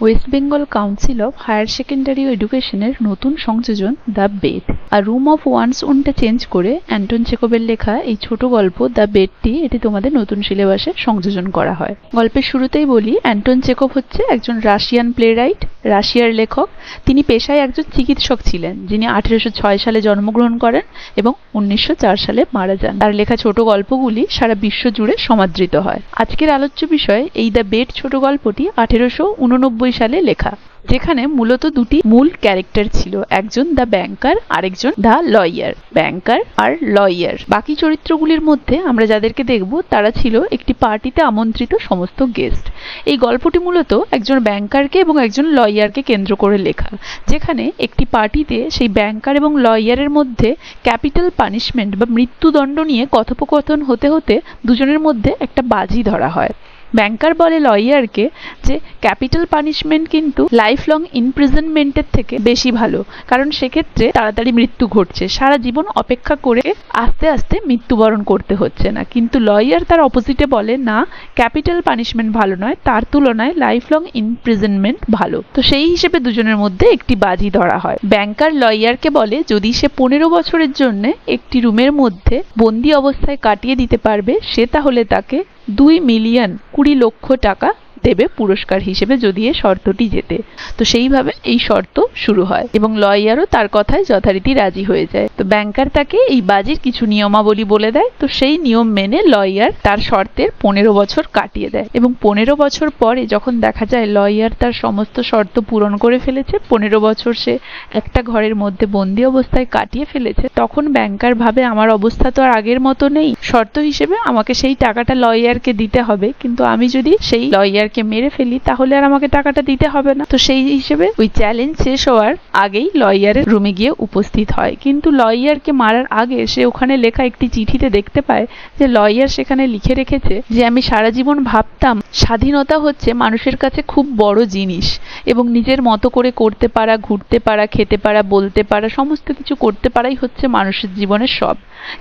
West Bengal council of higher secondary এডুকেশনের নতুন সংযোজন দ্য বেড আর রুম অফ ওয়ান্স ওনটা চেঞ্জ করে অ্যান্টন চেকবের লেখা এই ছোট গল্প দ্য বেডটি এটি তোমাদের নতুন সিলেবাসে সংযোজন করা হয়। গল্পের শুরুতেই বলি, অ্যান্টন চেকব হচ্ছে একজন রাশিয়ান প্লেরাইট, রাশিয়ার লেখক। তিনি পেশায় একজন চিকিৎসক ছিলেন, যিনি 1806 সালে জন্মগ্রহণ করেন এবং 1904 সালে মারা যান। তার লেখা ছোট গল্পগুলি সারা বিশ্ব জুড়ে সমাদৃত হয়। আজকের আলোচ্য বিষয় এই দ্য বেড ছোট গল্পটি 1889 সালে লেখা, যেখানে মূলত দুটি মূল ক্যারেক্টার ছিল, একজন দ্য ব্যাংকার, আরেকজন দ্য লয়ার। ব্যাংকার আর লয়ার। বাকি চরিত্রগুলির মধ্যে আমরা যাদেরকে দেখব তারা ছিল একটি পার্টিতে আমন্ত্রিত সমস্ত গেস্ট। এই গল্পটি মূলত একজন ব্যাংকারকে এবং একজন লয়ারকে কেন্দ্র করে লেখা, যেখানে একটি পার্টিতে সেই ব্যাংকার এবং লয়ারের মধ্যে ক্যাপিটাল পানিশমেন্ট বা মৃত্যুদণ্ড নিয়ে কথোপকথন হতে হতে দুজনের মধ্যে একটা বাজি ধরা হয়। ব্যাংকার বলে লয়ারকে যে ক্যাপিটাল পানিশমেন্ট কিন্তু লাইফ লং ইমপ্রিজনমেন্টের থেকে বেশি ভালো, কারণ সেক্ষেত্রে তাড়াতাড়ি মৃত্যু ঘটছে, সারা জীবন অপেক্ষা করে আস্তে আস্তে মৃত্যুবরণ করতে হচ্ছে না। কিন্তু লয়ার তার অপোজিটে বলে না, ক্যাপিটাল পানিশমেন্ট ভালো নয়, তার তুলনায় লাইফ লং ইমপ্রিজনমেন্ট ভালো। তো সেই হিসেবে দুজনের মধ্যে একটি বাজি ধরা হয়। ব্যাংকার লয়ারকে বলে যদি সে 15 বছরের জন্য একটি রুমের মধ্যে বন্দি অবস্থায় কাটিয়ে দিতে পারবে, সে তাহলে তাকে 2,20,00,000 টাকা দেবে পুরস্কার হিসেবে, যদি এই শর্তটি জেতে। তো সেইভাবে এই শর্ত শুরু হয় এবং লয়ারও তার কথায় যথারীতি রাজি হয়ে যায়। তো ব্যাংকার তাকে এই বাজির কিছু নিয়মাবলী বলে দেয়। তো সেই নিয়ম মেনে লয়ার তার শর্তের 15 বছর কাটিয়ে দেয় এবং 15 বছর পরে যখন দেখা যায় লয়ার তার সমস্ত শর্ত পূরণ করে ফেলেছে, 15 বছর সে একটা ঘরের মধ্যে বন্দি অবস্থায় কাটিয়ে ফেলেছে, তখন ব্যাংকার ভাবে আমার অবস্থা তো আর আগের মতো নেই, শর্ত হিসেবে আমাকে সেই টাকাটা লয়ারকে দিতে হবে, কিন্তু আমি যদি সেই লয়ার মেরে ফেলি তাহলে আর আমাকে টাকাটা দিতে হবে না। তো সেই হিসেবে ওই চ্যালেঞ্জ শেষ হওয়ার আগেই লয়ারের রুমে গিয়ে উপস্থিত হয়। কিন্তু লয়ারকে মারার আগে সে ওখানে লেখা একটি চিঠিতে দেখতে পায় যে লয়ার সেখানে লিখে রেখেছে যে আমি সারা জীবন ভাবতাম স্বাধীনতা হচ্ছে মানুষের কাছে খুব বড় জিনিস এবং নিজের মতো করে করতে পারা, ঘুরতে পারা, খেতে পারা, বলতে পারা, সমস্ত কিছু করতে পারাই হচ্ছে মানুষের জীবনের সব।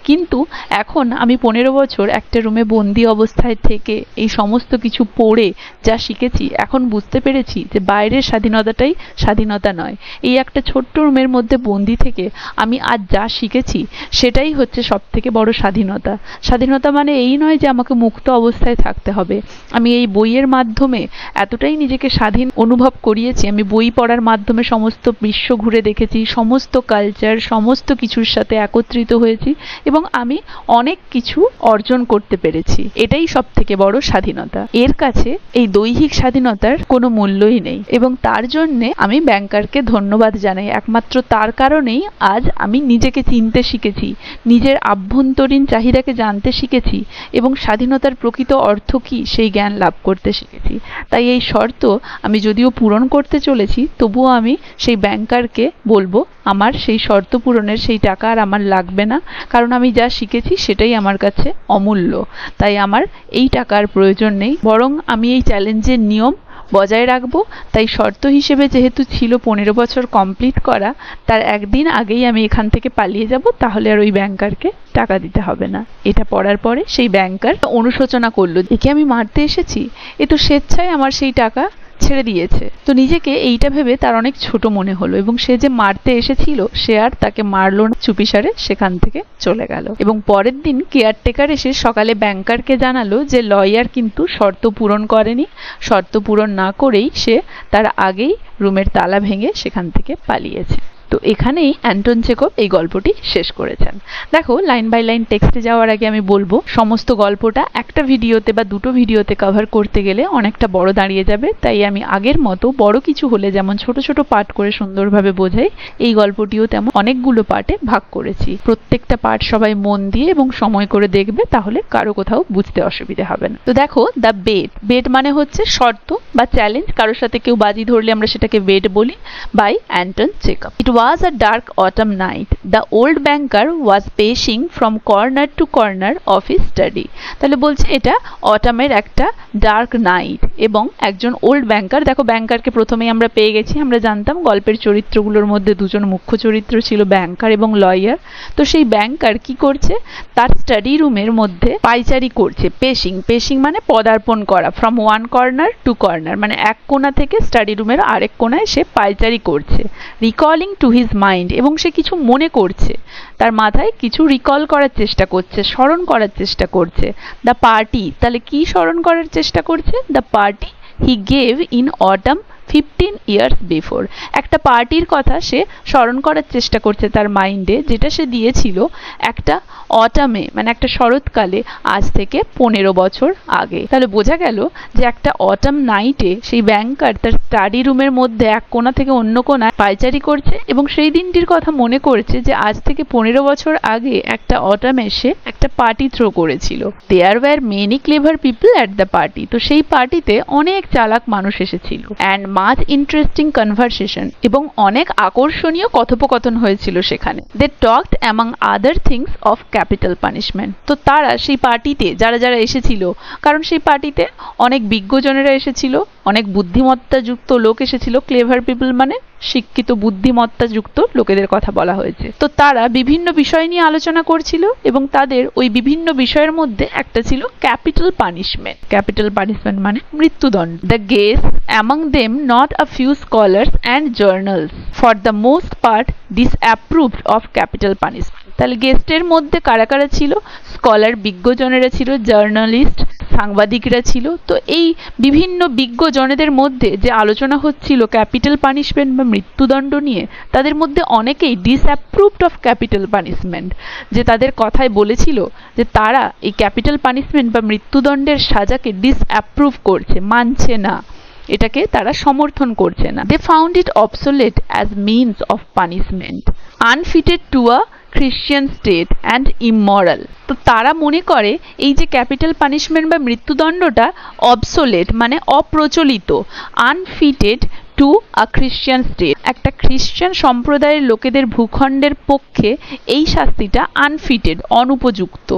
কিন্তু এখন আমি 15 বছর একটা রুমে বন্দি অবস্থায় থেকে এই সমস্ত কিছু পড়ে যা শিখেছি, এখন বুঝতে পেরেছি যে বাইরের স্বাধীনতাটাই স্বাধীনতা নয়, এই একটা ছোট্ট রুমের মধ্যে বন্দি থেকে আমি আজ যা শিখেছি সেটাই হচ্ছে সব থেকে বড় স্বাধীনতা। স্বাধীনতা মানে এই নয় যে আমাকে মুক্ত অবস্থায় থাকতে হবে। আমি এই বইয়ের মাধ্যমে এতটাই নিজেকে স্বাধীন অনুভব করিয়েছি, আমি বই পড়ার মাধ্যমে সমস্ত বিশ্ব ঘুরে দেখেছি, সমস্ত কালচার, সমস্ত কিছুর সাথে একত্রিত হয়েছি এবং আমি অনেক কিছু অর্জন করতে পেরেছি। এটাই সব থেকে বড় স্বাধীনতা। এর কাছে এই দৈহিক স্বাধীনতার কোনো মূল্যই নেই এবং তার জন্যে আমি ব্যাংকারকে ধন্যবাদ জানাই। একমাত্র তার কারণেই আজ আমি নিজেকে চিনতে শিখেছি, নিজের আভ্যন্তরীণ চাহিদাকে জানতে শিখেছি এবং স্বাধীনতার প্রকৃত অর্থ কী সেই জ্ঞান লাভ করতে শিখেছি। তাই এই শর্ত আমি যদিও পূরণ করতে চলেছি, তবুও আমি সেই ব্যাংকারকে বলবো আমার সেই শর্ত পূরণের সেই টাকা আর আমার লাগবে না, কারণ আমি যা শিখেছি সেটাই আমার কাছে অমূল্য। তাই আমার এই টাকার প্রয়োজন নেই, বরং আমি এই চ্যালেঞ্জের নিয়ম বজায় রাখবো। তাই শর্ত হিসেবে যেহেতু ছিল 15 বছর কমপ্লিট করা, তার একদিন আগেই আমি এখান থেকে পালিয়ে যাব, তাহলে আর ওই ব্যাংকারকে টাকা দিতে হবে না। এটা পড়ার পরে সেই ব্যাংকার অনুশোচনা করলো, একে আমি মারতে এসেছি, এ তো স্বেচ্ছায় আমার সেই টাকা ছেড়ে দিয়েছে। তো নিজেকে এইটা ভেবে তার অনেক ছোট মনে হলো এবং সে যে মারতে এসেছিল সে আর তাকে মারলো না, চুপিসারে সেখান থেকে চলে গেল। এবং পরের দিন কেয়ারটেকার এসে সকালে ব্যাংকারকে জানালো যে লয়ার কিন্তু শর্ত পূরণ করেনি, শর্ত পূরণ না করেই সে তার আগেই রুমের তালা ভেঙে সেখান থেকে পালিয়েছে। তো এখানেই অ্যান্টন চেকব এই গল্পটি শেষ করেছেন। দেখো, লাইন বাই লাইন টেক্সটে যাওয়ার আগে আমি বলবো সমস্ত গল্পটা একটা ভিডিওতে বা দুটো ভিডিওতে কভার করতে গেলে অনেকটা বড় দাঁড়িয়ে যাবে। তাই আমি আগের মতো বড় কিছু হলে যেমন ছোট ছোট পার্ট করে সুন্দরভাবে বোঝাই, এই গল্পটিও তেমন অনেকগুলো পার্টে ভাগ করেছি। প্রত্যেকটা পার্ট সবাই মন দিয়ে এবং সময় করে দেখবে, তাহলে কারো কোথাও বুঝতে অসুবিধা হবে না। তো দেখো, দ্য বেড, বেড মানে হচ্ছে শর্ত বা চ্যালেঞ্জ, কারোর সাথে কেউ বাজি ধরলে আমরা সেটাকে বেড বলি, by Anton Chekhov. It was a dark autumn night. The old banker was pacing from corner to corner of his study. তাহলে বলছে এটা অটামের একটা ডার্ক নাইট এবং একজন ওল্ড ব্যাংকার, দেখো ব্যাংকারকে প্রথমেই আমরা পেয়ে গেছি, আমরা জানতাম গল্পের চরিত্রগুলোর মধ্যে দুজন মুখ্য চরিত্র ছিল ব্যাংকার এবং লয়ার। তো সেই ব্যাংকার কি করছে, তার স্টাডি রুমের মধ্যে পাইচারি করছে, পেশিং মানে পদার্পণ করা, from one corner to corner মানে এক কোণা থেকে স্টাডি রুমের আরেক কোণায় সে পাইচারি করছে। রিকলিং টু হিজ মাইন্ড, এবং সে কিছু মনে করছে, তার মাথায় কিছু রিকল করার চেষ্টা করছে, স্মরণ করার চেষ্টা করছে। দ্য পার্টি, তাহলে কি স্মরণ করার চেষ্টা করছে, the party he gave in autumn 15 years before, একটা পার্টির কথা সে স্মরণ করার চেষ্টা করছে তার মাইন্ডে, যেটা সে দিয়েছিল একটা অটামে মানে একটা শরৎকালে আজ থেকে 15 বছর আগে। তাহলে বোঝা গেল যে একটা অটাম নাইটে সেই ব্যাংকার তার স্টাডি রুমের মধ্যে এক কোণা থেকে অন্য কোণায় পাইচারি করছে এবং সেই দিনটির কথা মনে করছে যে আজ থেকে 15 বছর আগে একটা অটামে সে একটা পার্টি থ্রো করেছিল। There were many clever people at the party, তো সেই পার্টিতে অনেক চালাক মানুষ এসেছিল। অ্যান্ড মাচ ইন্টারেস্টিং কনভারসেশন, এবং অনেক আকর্ষণীয় কথোপকথন হয়েছিল সেখানে। They talked among other things of capital punishment, তো তারা সেই পার্টিতে যারা যারা এসেছিল, কারণ সেই পার্টিতে অনেক বিজ্ঞজনেরা এসেছিল, অনেক বুদ্ধিমত্তাযুক্ত লোক এসেছিল, ক্লেভার পিপল মানে শিক্ষিত বুদ্ধিমত্তাযুক্ত লোকেদের কথা বলা হয়েছে। তো তারা বিভিন্ন বিষয় নিয়ে আলোচনা করছিল এবং তাদের ওই বিভিন্ন বিষয়ের মধ্যে একটা ছিল ক্যাপিটাল পানিশমেন্ট। ক্যাপিটাল পানিশমেন্ট মানে মৃত্যুদণ্ড। The guest among them not a few scholars and journals for the most part disapproved of capital punishment. তাহলে গেস্টের মধ্যে কারা কারা ছিল, স্কলার বিজ্ঞজনেরা ছিল, জার্নালিস্ট সাংবাদিকরা ছিল। তো এই বিভিন্ন বিজ্ঞজনেদের মধ্যে যে আলোচনা হচ্ছিল ক্যাপিটাল পানিশমেন্ট বা মৃত্যুদণ্ড নিয়ে, তাদের মধ্যে অনেকেই ডিসঅ্যাপ্রুভড অফ ক্যাপিটাল পানিশমেন্ট, যে তাদের কথায় বলেছিল যে তারা এই ক্যাপিটাল পানিশমেন্ট বা মৃত্যুদণ্ডের সাজাকে ডিসঅ্যাপ্রুভ করছে, মানছে না, এটাকে তারা সমর্থন করছে না। They found it obsolete as means of punishment, unfitted to a Christian state and immoral. তো তারা মনে করে এই যে ক্যাপিটাল পানিশমেন্ট বা মৃত্যুদণ্ডটা অবসোলেট মানে অপ্রচলিত, আনফিটেড টু আ খ্রিশ্চান স্টেট, একটা খ্রিশ্চান সম্প্রদায়ের লোকেদের ভূখণ্ডের পক্ষে এই শাস্তিটা আনফিটেড অনুপযুক্ত,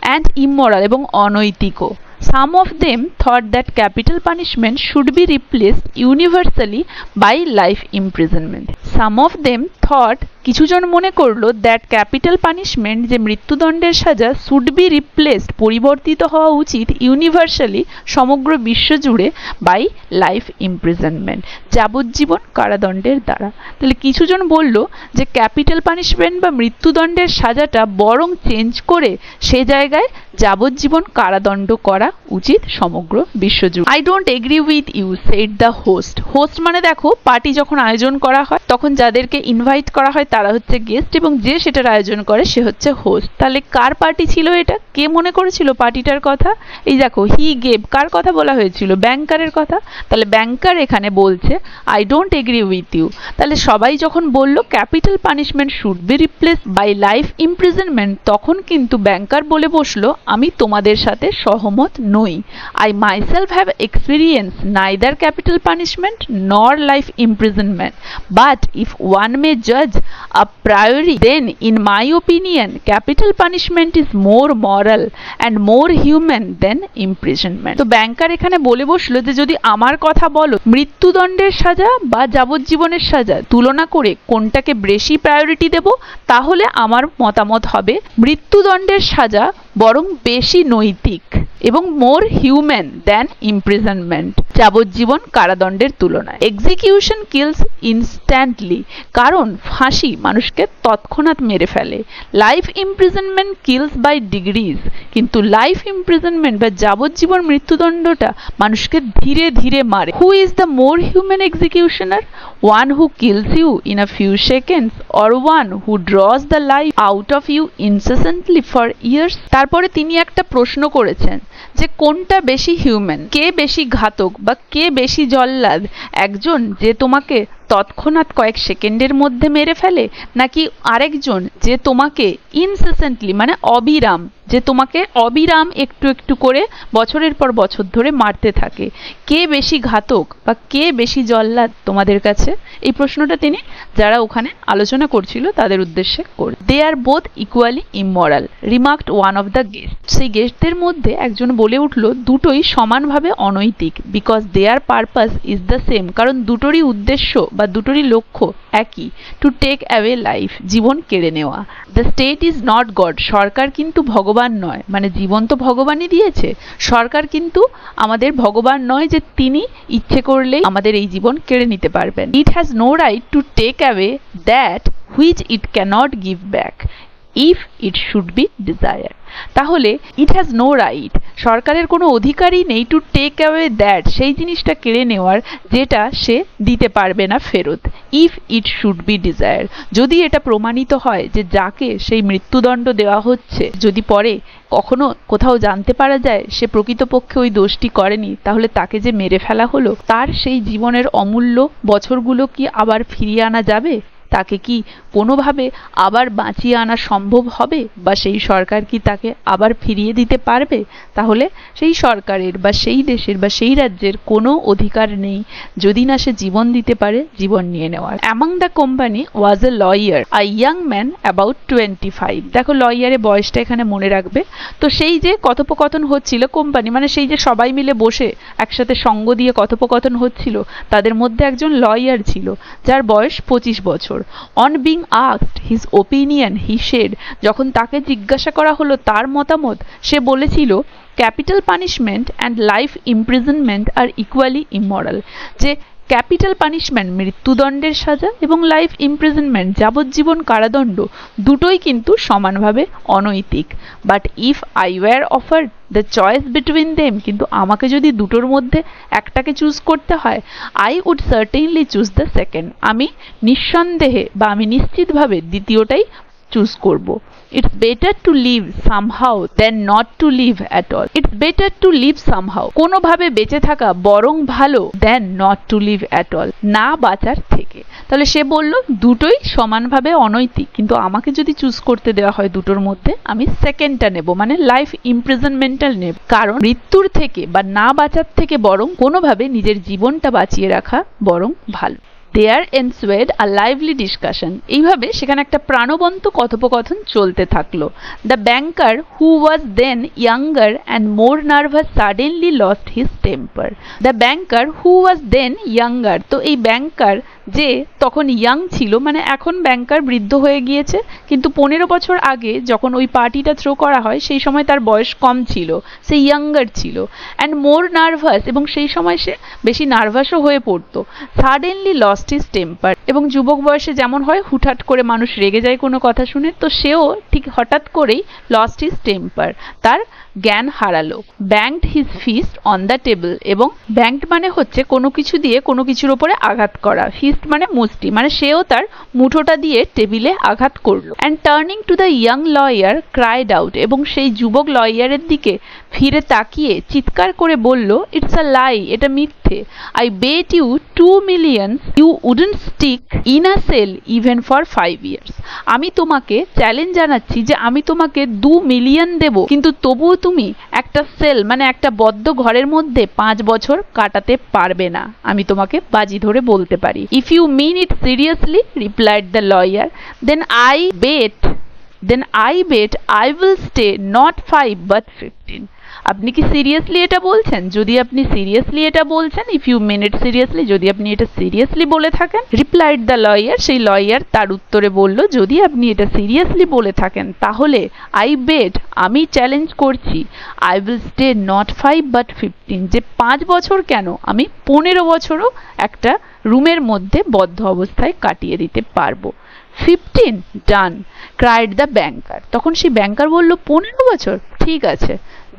অ্যান্ড ইমমরাল এবং অনৈতিকও। Some of them thought that capital punishment should be replaced universally by life imprisonment. Some of them thought, কিছুজন মনে করলো, দ্যাট ক্যাপিটাল পানিশমেন্ট যে মৃত্যুদণ্ডের সাজা শুড বি রিপ্লেসড পরিবর্তিত হওয়া উচিত ইউনিভার্সালি সমগ্র বিশ্ব জুড়ে বাই লাইফ ইমপ্রিজনমেন্ট যাবজ্জীবন কারাদণ্ডের দ্বারা। তাহলে কিছুজন বলল যে ক্যাপিটাল পানিশমেন্ট বা মৃত্যুদণ্ডের সাজাটা বরং চেঞ্জ করে সে জায়গায় যাবজ্জীবন কারাদণ্ড করা উচিত সমগ্র বিশ্ব জুড়ে। I don't agree with you said the host. Host মানে দেখো পার্টি যখন আয়োজন করা হয় তখন যাদেরকে ইনভাইট করা হয় তারা হচ্ছে গেস্ট এবং যে সেটার আয়োজন করে সে হচ্ছে হোস্ট। তাহলে কার পার্টি ছিল এটা, কে মনে করেছিল পার্টিটার কথা? এই দেখো হি গেভ, কার কথা বলা হয়েছিল? ব্যাংকারের কথা। তাহলে ব্যাংকার এখানে বলছে I don't agree with you. তাহলে সবাই যখন বলল capital punishment should be replaced by life imprisonment, তখন কিন্তু ব্যাংকার বলে বসলো আমি তোমাদের সাথে সহমত নই। I myself have experience neither capital punishment nor life imprisonment, but if one may জাজ a priori, then in my opinion capital punishment is more moral and more human than imprisonment. তো ব্যাংকার এখানে বলে বসলো যে যদি আমার কথা বলো মৃত্যুদণ্ডের সাজা বা যাবজ্জীবনের সাজা তুলনা করে কোনটাকে বেশি প্রায়োরিটি দেব, তাহলে আমার মতামত হবে মৃত্যুদণ্ডের সাজা বরং বেশি নৈতিক এবং মোর হিউম্যান দ্যান ইমপ্রিজনমেন্ট যাবজ্জীবন কারাদণ্ডের তুলনায়। এক্সিকিউশন কিলস ইনস্ট্যান্টলি, কারণ ফাঁসি মানুষকে তৎক্ষণাৎ মেরে ফেলে। Life imprisonment kills by degrees, কিন্তু লাইফ ইমপ্রিজনমেন্ট বা যাবজ্জীবন মৃত্যুদণ্ডটা মানুষকে ধীরে ধীরে মারে। Who is the more human executioner? One who kills you in a few seconds or one who draws the life out of you incessantly for years? তারপরে তিনি একটা প্রশ্ন করেছেন যে কোনটা বেশি হিউম্যান, কে বেশি ঘাতক বা কে বেশি জল্লাদ? একজন যে তোমাকে তৎক্ষণাৎ কয়েক সেকেন্ডের মধ্যে মেরে ফেলে, নাকি আরেকজন যে তোমাকে ইনসেসেন্টলি মানে অবিরাম, যে তোমাকে অবিরাম একটু একটু করে বছরের পর বছর ধরে মারতে থাকে? কে বেশি ঘাতক বা কে বেশি জল্লাদ তোমাদের কাছে? এই প্রশ্নটা তিনি যারা ওখানে আলোচনা করছিল তাদের উদ্দেশ্যে করে। They are both equally immoral, remarked one of the guest. সেই গেস্টদের মধ্যে একজন বলে উঠল, দুটোই সমানভাবে অনৈতিক, because their purpose is the same, কারণ দুটোরই উদ্দেশ্য বা দুটোরই লক্ষ্য একই, টু টেক অ্যাওয়ে লাইফ, জীবন কেড়ে নেওয়া। The state is not God, সরকার কিন্তু ভগবান নয়, মানে জীবন তো ভগবানই দিয়েছে, সরকার কিন্তু আমাদের ভগবান নয় যে তিনি ইচ্ছে করলেই আমাদের এই জীবন কেড়ে নিতে পারবেন। It has no right to take away that which it cannot give back if it should be desire. তাহলে ইট হ্যাজ নো রাইট, সরকারের কোনো অধিকারই নেই টু টেক অ্যাওয়ে দ্যাট, সেই জিনিসটা কেড়ে নেওয়ার যেটা সে দিতে পারবে না ফেরত। If it should be desire, যদি এটা প্রমাণিত হয় যে যাকে সেই মৃত্যুদণ্ড দেওয়া হচ্ছে যদি পরে কখনো কোথাও জানতে পারা যায় সে প্রকৃতপক্ষে ওই দোষটি করেনি, তাহলে তাকে যে মেরে ফেলা হলো তার সেই জীবনের অমূল্য বছরগুলো কি আবার ফিরিয়ে আনা যাবে? তাকে কি কোনোভাবে আবার বাঁচিয়ে আনা সম্ভব হবে, বা সেই সরকার কি তাকে আবার ফিরিয়ে দিতে পারবে? তাহলে সেই সরকারের বা সেই দেশের বা সেই রাজ্যের কোনো অধিকার নেই যদি না সে জীবন দিতে পারে জীবন নিয়ে নেওয়ার। Among the company was a lawyer, a young man about 25। দেখো লয়ারের বয়সটা এখানে মনে রাখবে। তো সেই যে কথোপকথন হচ্ছিল কোম্পানি, মানে সেই যে সবাই মিলে বসে একসাথে সঙ্গ দিয়ে কথোপকথন হচ্ছিল, তাদের মধ্যে একজন লয়ার ছিল যার বয়স 25 বছর। On being asked his opinion, he said, যখন তাকে জিজ্ঞাসা করা হলো তার মতামত, সে বলেছিল, capital punishment and life imprisonment are equally immoral, যে ক্যাপিটাল পানিশমেন্ট মৃত্যুদণ্ডের সাজা এবং লাইফ ইমপ্রিজনমেন্ট যাবজ্জীবন কারাদণ্ড দুটোই কিন্তু সমানভাবে অনৈতিক। But if I were offered the choice between them, কিন্তু আমাকে যদি দুটোর মধ্যে একটাকে চুজ করতে হয়, I would certainly choose the second, আমি নিঃসন্দেহে বা আমি নিশ্চিতভাবে দ্বিতীয়টাই চুজ করব। It's better to live somehow than not to live at all. It's better to live somehow, কোনোভাবে বেঁচে থাকা বরং ভালো, than not to live at all, না বাঁচার থেকে। তাহলে সে বলল দুটোই সমানভাবে অনৈতিক, কিন্তু আমাকে যদি চুজ করতে দেওয়া হয় দুটোর মধ্যে, আমি সেকেন্ডটা নেব, মানে লাইফ ইমপ্রিজনমেন্টাল নেব, কারণ মৃত্যুর থেকে বা না বাঁচার থেকে বরং কোনোভাবে নিজের জীবনটা বাঁচিয়ে রাখা বরং ভালো। There ensued a lively discussion. এইভাবে সেখানে একটা প্রাণবন্ত কথোপকথন চলতে থাকলো। The banker, who was then younger and more nervous, suddenly lost his temper. The banker, who was then younger, তো এই ব্যাংকার যে তখন ইয়াং ছিল, মানে এখন ব্যাংকার বৃদ্ধ হয়ে গিয়েছে, কিন্তু 15 বছর আগে যখন ওই পার্টিটা থ্রো করা হয় সেই সময় তার বয়স কম ছিল, সে ইয়াঙ্গার ছিল। অ্যান্ড মোর নার্ভাস, এবং সেই সময় সে বেশি নার্ভাসও হয়ে পড়তো। সাডেনলি লস্ট হিজ টেম্পার, এবং যুবক বয়সে যেমন হয় হুটহাট করে মানুষ রেগে যায় কোনো কথা শুনে, তো সেও ঠিক হঠাৎ করেই লস্ট হিজ টেম্পার, তার জ্ঞান হারালো। Banged his fist on the table, এবং ব্যাংকড মানে হচ্ছে কোনো কিছু দিয়ে কোনো কিছুর ওপরে আঘাত করা, ফিস্ট মানে মুষ্টি, মানে সেও তার মুঠোটা দিয়ে টেবিলে আঘাত করলো। And turning to the young lawyer cried out, এবং সেই যুবক লয়ারের দিকে ফিরে তাকিয়ে চিৎকার করে বলল, ইটস আ লাই, এটা মিথ্যে। I bet you 2 million you wouldn't stick in a cell even for 5 years। আমি তোমাকে চ্যালেঞ্জ জানাচ্ছি যে আমি তোমাকে 2 মিলিয়ন দেব, কিন্তু তবুও তুমি একটা সেল মানে একটা বদ্ধ ঘরের মধ্যে 5 বছর কাটাতে পারবে না, আমি তোমাকে বাজি ধরে বলতে পারি। If you mean it seriously, replied the lawyer, then I bet I will stay not 5 but 15. আপনি কি সিরিয়াসলি এটা বলছেন? যদি আপনি সিরিয়াসলি এটা বলছেন, if you mean it seriously, যদি আপনি এটা সিরিয়াসলি বলে থাকেন, রিপ্লাইড দ্য লয়ার, সেই লয়ার তার উত্তরে বলল, যদি আপনি এটা সিরিয়াসলি বলে থাকেন তাহলে আই বেট, আমি চ্যালেঞ্জ করছি, I will stay not 5 but 15, যে 5 বছর কেন, আমি 15 বছরও একটা রুমের মধ্যে বদ্ধ অবস্থায় কাটিয়ে দিতে পারবো। 15 ডান, ক্রাইড দ্য ব্যাংকার। তখন সেই ব্যাংকার বলল, 15 বছর ঠিক আছে,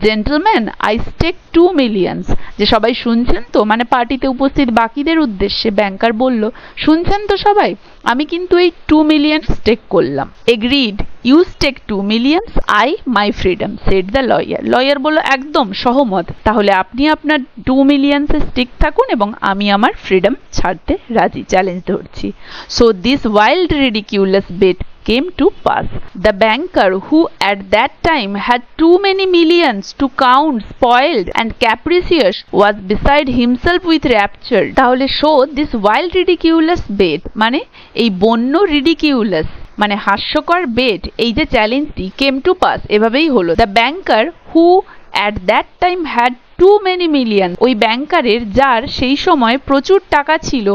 জেন্টলম্যান, আই স্টেক 2 মিলিয়ন্স। যে সবাই শুনছেন তো, মানে পার্টিতে উপস্থিত বাকিদের উদ্দেশ্যে ব্যাংকার বলল, শুনছেন তো সবাই, আমি কিন্তু এই 2 মিলিয়ন স্টেক করলাম। Agreed, you stake 2 millions, I my freedom, said the lawyer. Lawyer বলল, একদম সহমত, তাহলে আপনি আপনার 2 মিলিয়ন্সে স্টিক থাকুন এবং আমি আমার ফ্রিডম ছাড়তে রাজি, চ্যালেঞ্জ ধরছি। So this wild ridiculous bet came to pass. The banker, who at that time had too many millions to count, spoiled and capricious, was beside himself with rapture. তাহলে show this wild ridiculous bet, মানে এই বন্য ridiculous মানে হাস্যকর bet, এই যে চ্যালেঞ্জটি came to pass এভাবেই হলো। The banker who at that time had too many millions, ওই ব্যাংকারের যার সেই সময় প্রচুর টাকা ছিল,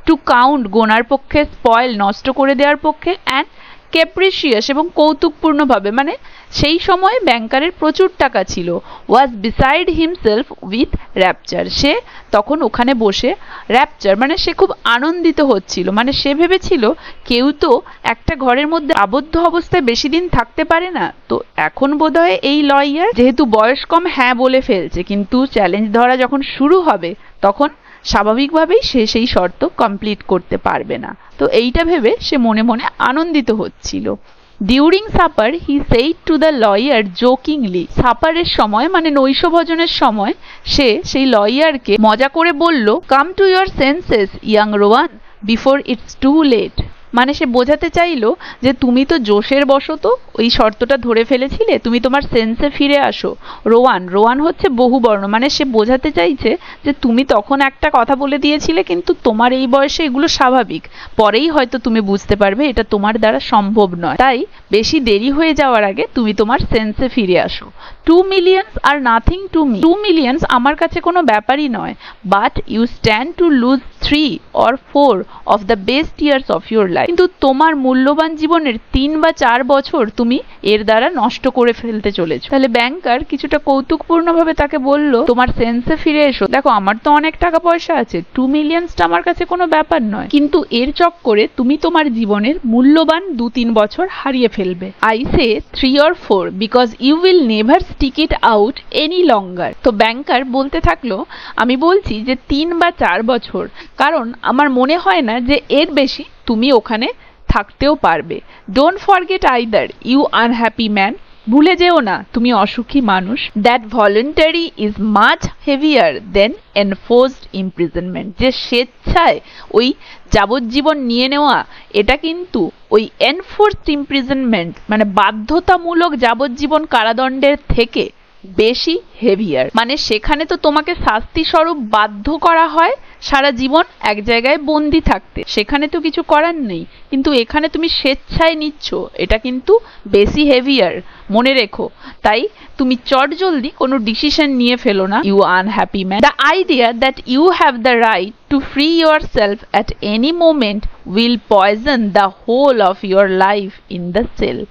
to count গোনার পক্ষে, spoil নষ্ট করে দেওয়ার পক্ষে, and ক্যাপ্রিশিয়াস এবং কৌতুকপূর্ণভাবে, মানে সেই সময় ব্যাংকারের প্রচুর টাকা ছিল, ওয়াজ বিসাইড হিমসেলফ উইথ র্যাপচার, সে তখন ওখানে বসে, র্যাপচার মানে সে খুব আনন্দিত হচ্ছিল, মানে সে ভেবেছিল কেউ তো একটা ঘরের মধ্যে আবদ্ধ অবস্থায় বেশি দিন থাকতে পারে না। তো এখন বোধহয় এই লয়ার যেহেতু বয়স কম হ্যাঁ বলে ফেলছে, কিন্তু চ্যালেঞ্জ ধরা যখন শুরু হবে তখন স্বাভাবিকভাবেই সে সেই শর্ত কমপ্লিট করতে পারবে না। তো এইটা ভেবে সে মনে মনে আনন্দিত হচ্ছিল। During supper he said to the lawyer jokingly, সাপারের সময় মানে নৈশভোজনের সময় সে সেই লয়ারকে মজা করে বলল, come to your senses young rowan before it's too late. মানে সে বোঝাতে চাইলো যে তুমি তো জোশের বশত ওই শর্তটা ধরে ফেলেছিলে, তুমি তোমার সেন্সে ফিরে আসো। রোয়ান, রোয়ান হচ্ছে বহুবর্ণ, মানে সে বোঝাতে চাইছে যে তুমি তখন একটা কথা বলে দিয়েছিলে, কিন্তু তোমার এই বয়সে এগুলো স্বাভাবিক, পরেই হয়তো তুমি বুঝতে পারবে এটা তোমার দ্বারা সম্ভব নয়, তাই বেশি দেরি হয়ে যাওয়ার আগে তুমি তোমার সেন্সে ফিরে আসো। 2 millions are nothing to me, 2 millions আমার কাছে কোনো ব্যাপারই নয়, but you stand to lose 3 or 4 of the best years of your life, কিন্তু তোমার মূল্যবান জীবনের 3 বা 4 বছর তুমি এর দ্বারা নষ্ট করে ফেলতে চলেছো। তাহলে ব্যাংকার কিছুটা কৌতুকপূর্ণভাবে তাকে বলল, তোমার সেন্সে ফিরে এসো, দেখো আমার তো অনেক টাকা পয়সা আছে, 2 মিলিয়ন্সটা আমার কাছে কোনো ব্যাপার নয়, কিন্তু এর চক্করে তুমি তোমার জীবনের মূল্যবান 2-3 বছর হারিয়ে ফেলবে। I say 3 or 4 because you will never stick it out any longer. তো ব্যাংকার বলতে থাকলো, আমি বলছি যে 3 বা 4 বছর, কারণ আমার মনে হয় না যে এর বেশি তুমি ওখানে থাকতেও পারবে। Don't forget either you unhappy man, ভুলে যেও না তুমি অসুখী মানুষ, that voluntary is much heavier than enforced imprisonment, যে স্বেচ্ছায় ওই যাবজ্জীবন নিয়ে নেওয়া এটা কিন্তু ওই এনফোর্সড ইমপ্রিজনমেন্ট মানে বাধ্যতামূলক যাবজ্জীবন কারাদণ্ডের থেকে বেশি হেভিয়ার, মানে সেখানে তো তোমাকে শাস্তি স্বরূপ বাধ্য করা হয় সারা জীবন এক জায়গায় বন্দি থাকতে, সেখানে তো কিছু করার নেই, কিন্তু এখানে তুমি স্বেচ্ছায় নিচ্ছ, এটা কিন্তু বেশি হেভিয়ার, মনে রেখো। তাই তুমি চটজলদি কোনো ডিসিশন নিয়ে ফেলো না, you unhappy man. The idea that you have the right to free yourself at any moment will poison the whole of your life in the cell.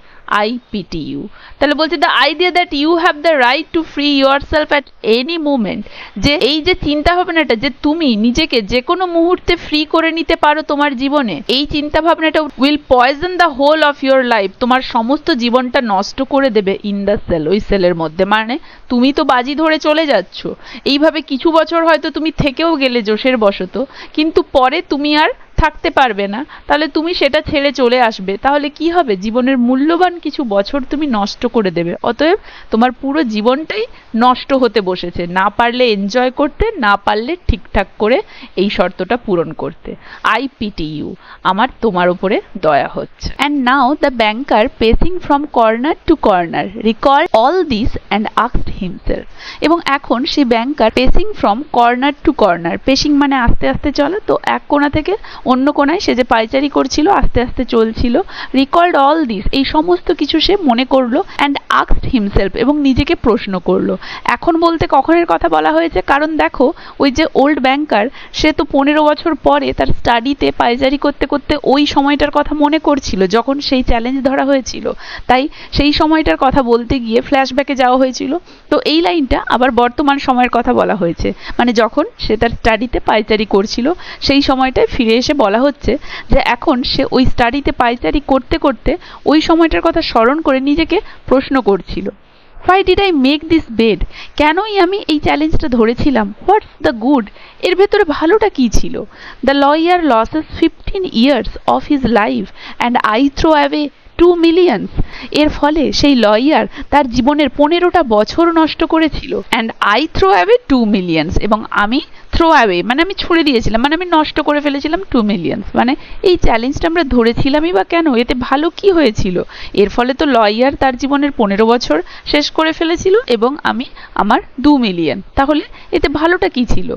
I pity you. তাহলে বলছে the idea that you have the right to free yourself at any moment, যে এই যে চিন্তা ভাবনাটা যে তুমি নিজেকে যে কোনো মুহূর্তে ফ্রি করে নিতে পারো তোমার জীবনে, এই চিন্তা ভাবনাটা will poison the whole of your life, তোমার সমস্ত জীবনটা নষ্ট করে দেবে in the cell, ওই সেলের মধ্যে। মানে তুমি তো বাজি ধরে চলে যাচ্ছ, এইভাবে কিছু বছর হয়তো তুমি থেকেও গেলে জোশের বশত, কিন্তু পরে তুমি আর থাকতে পারবে না, তাহলে তুমি সেটা ছেড়ে চলে আসবে, তাহলে কি হবে, জীবনের মূল্যবান কিছু বছর তুমি নষ্ট করে দেবে। অতএব তোমার পুরো জীবনটাই নষ্ট হতে বসেছে, না পারলে এনজয় করতে, না পারলে ঠিকঠাক করে এই শর্তটা পূরণ করতে। আই পিটি ইউ, আমার তোমার উপরে দয়া হচ্ছে। And now the banker pacing from corner to corner recall all this and asked himself, এবং এখন সেই banker pacing from corner to corner, pacing মানে আস্তে আস্তে চলে, তো এক কোণা থেকে অন্য কোণায় সে যে পায়চারি করছিল আস্তে আস্তে চলছিল, রিকল্ড অল দিস, এই সমস্ত কিছু সে মনে করলো, অ্যান্ড আস্কড হিমসেলফ, এবং নিজেকে প্রশ্ন করলো। এখন বলতে কখনের কথা বলা হয়েছে, কারণ দেখো ওই যে ওল্ড ব্যাংকার সে তো 15 বছর পরে তার স্টাডিতে পায়চারি করতে করতে ওই সময়টার কথা মনে করছিল যখন সেই চ্যালেঞ্জ ধরা হয়েছিল, তাই সেই সময়টার কথা বলতে গিয়ে ফ্ল্যাশব্যাকে যাওয়া হয়েছিল। তো এই লাইনটা আবার বর্তমান সময়ের কথা বলা হয়েছে, মানে যখন সে তার স্টাডিতে পায়চারি করছিল সেই সময়টায় ফিরে এসে বলা হচ্ছে যে এখন সে ওই স্টাডিতে পায়চারি করতে করতে ওই সময়টার কথা স্মরণ করে নিজেকে প্রশ্ন করছিল। Why did I make this bed? কেনই আমি এই চ্যালেঞ্জটা ধরেছিলাম? What's the good? এর ভেতরে ভালোটা কি ছিল? The lawyer loses 15 years of his life and I throw away 2 millions. এর ফলে সেই লয়ার তার জীবনের 15টা বছর নষ্ট করেছিল। and I throw away 2 millions, এবং আমি থ্রো অ্যাওয়ে মানে আমি ছুড়ে দিয়েছিলাম, মানে আমি নষ্ট করে ফেলেছিলাম 2 millions। মানে এই চ্যালেঞ্জটা আমরা ধরেছিলামই বা কেন? এতে ভালো কি হয়েছিল? এর ফলে তো লয়ার তার জীবনের 15 বছর শেষ করে ফেলেছিল এবং আমি আমার 2 মিলিয়ন। তাহলে এতে ভালোটা কি ছিল?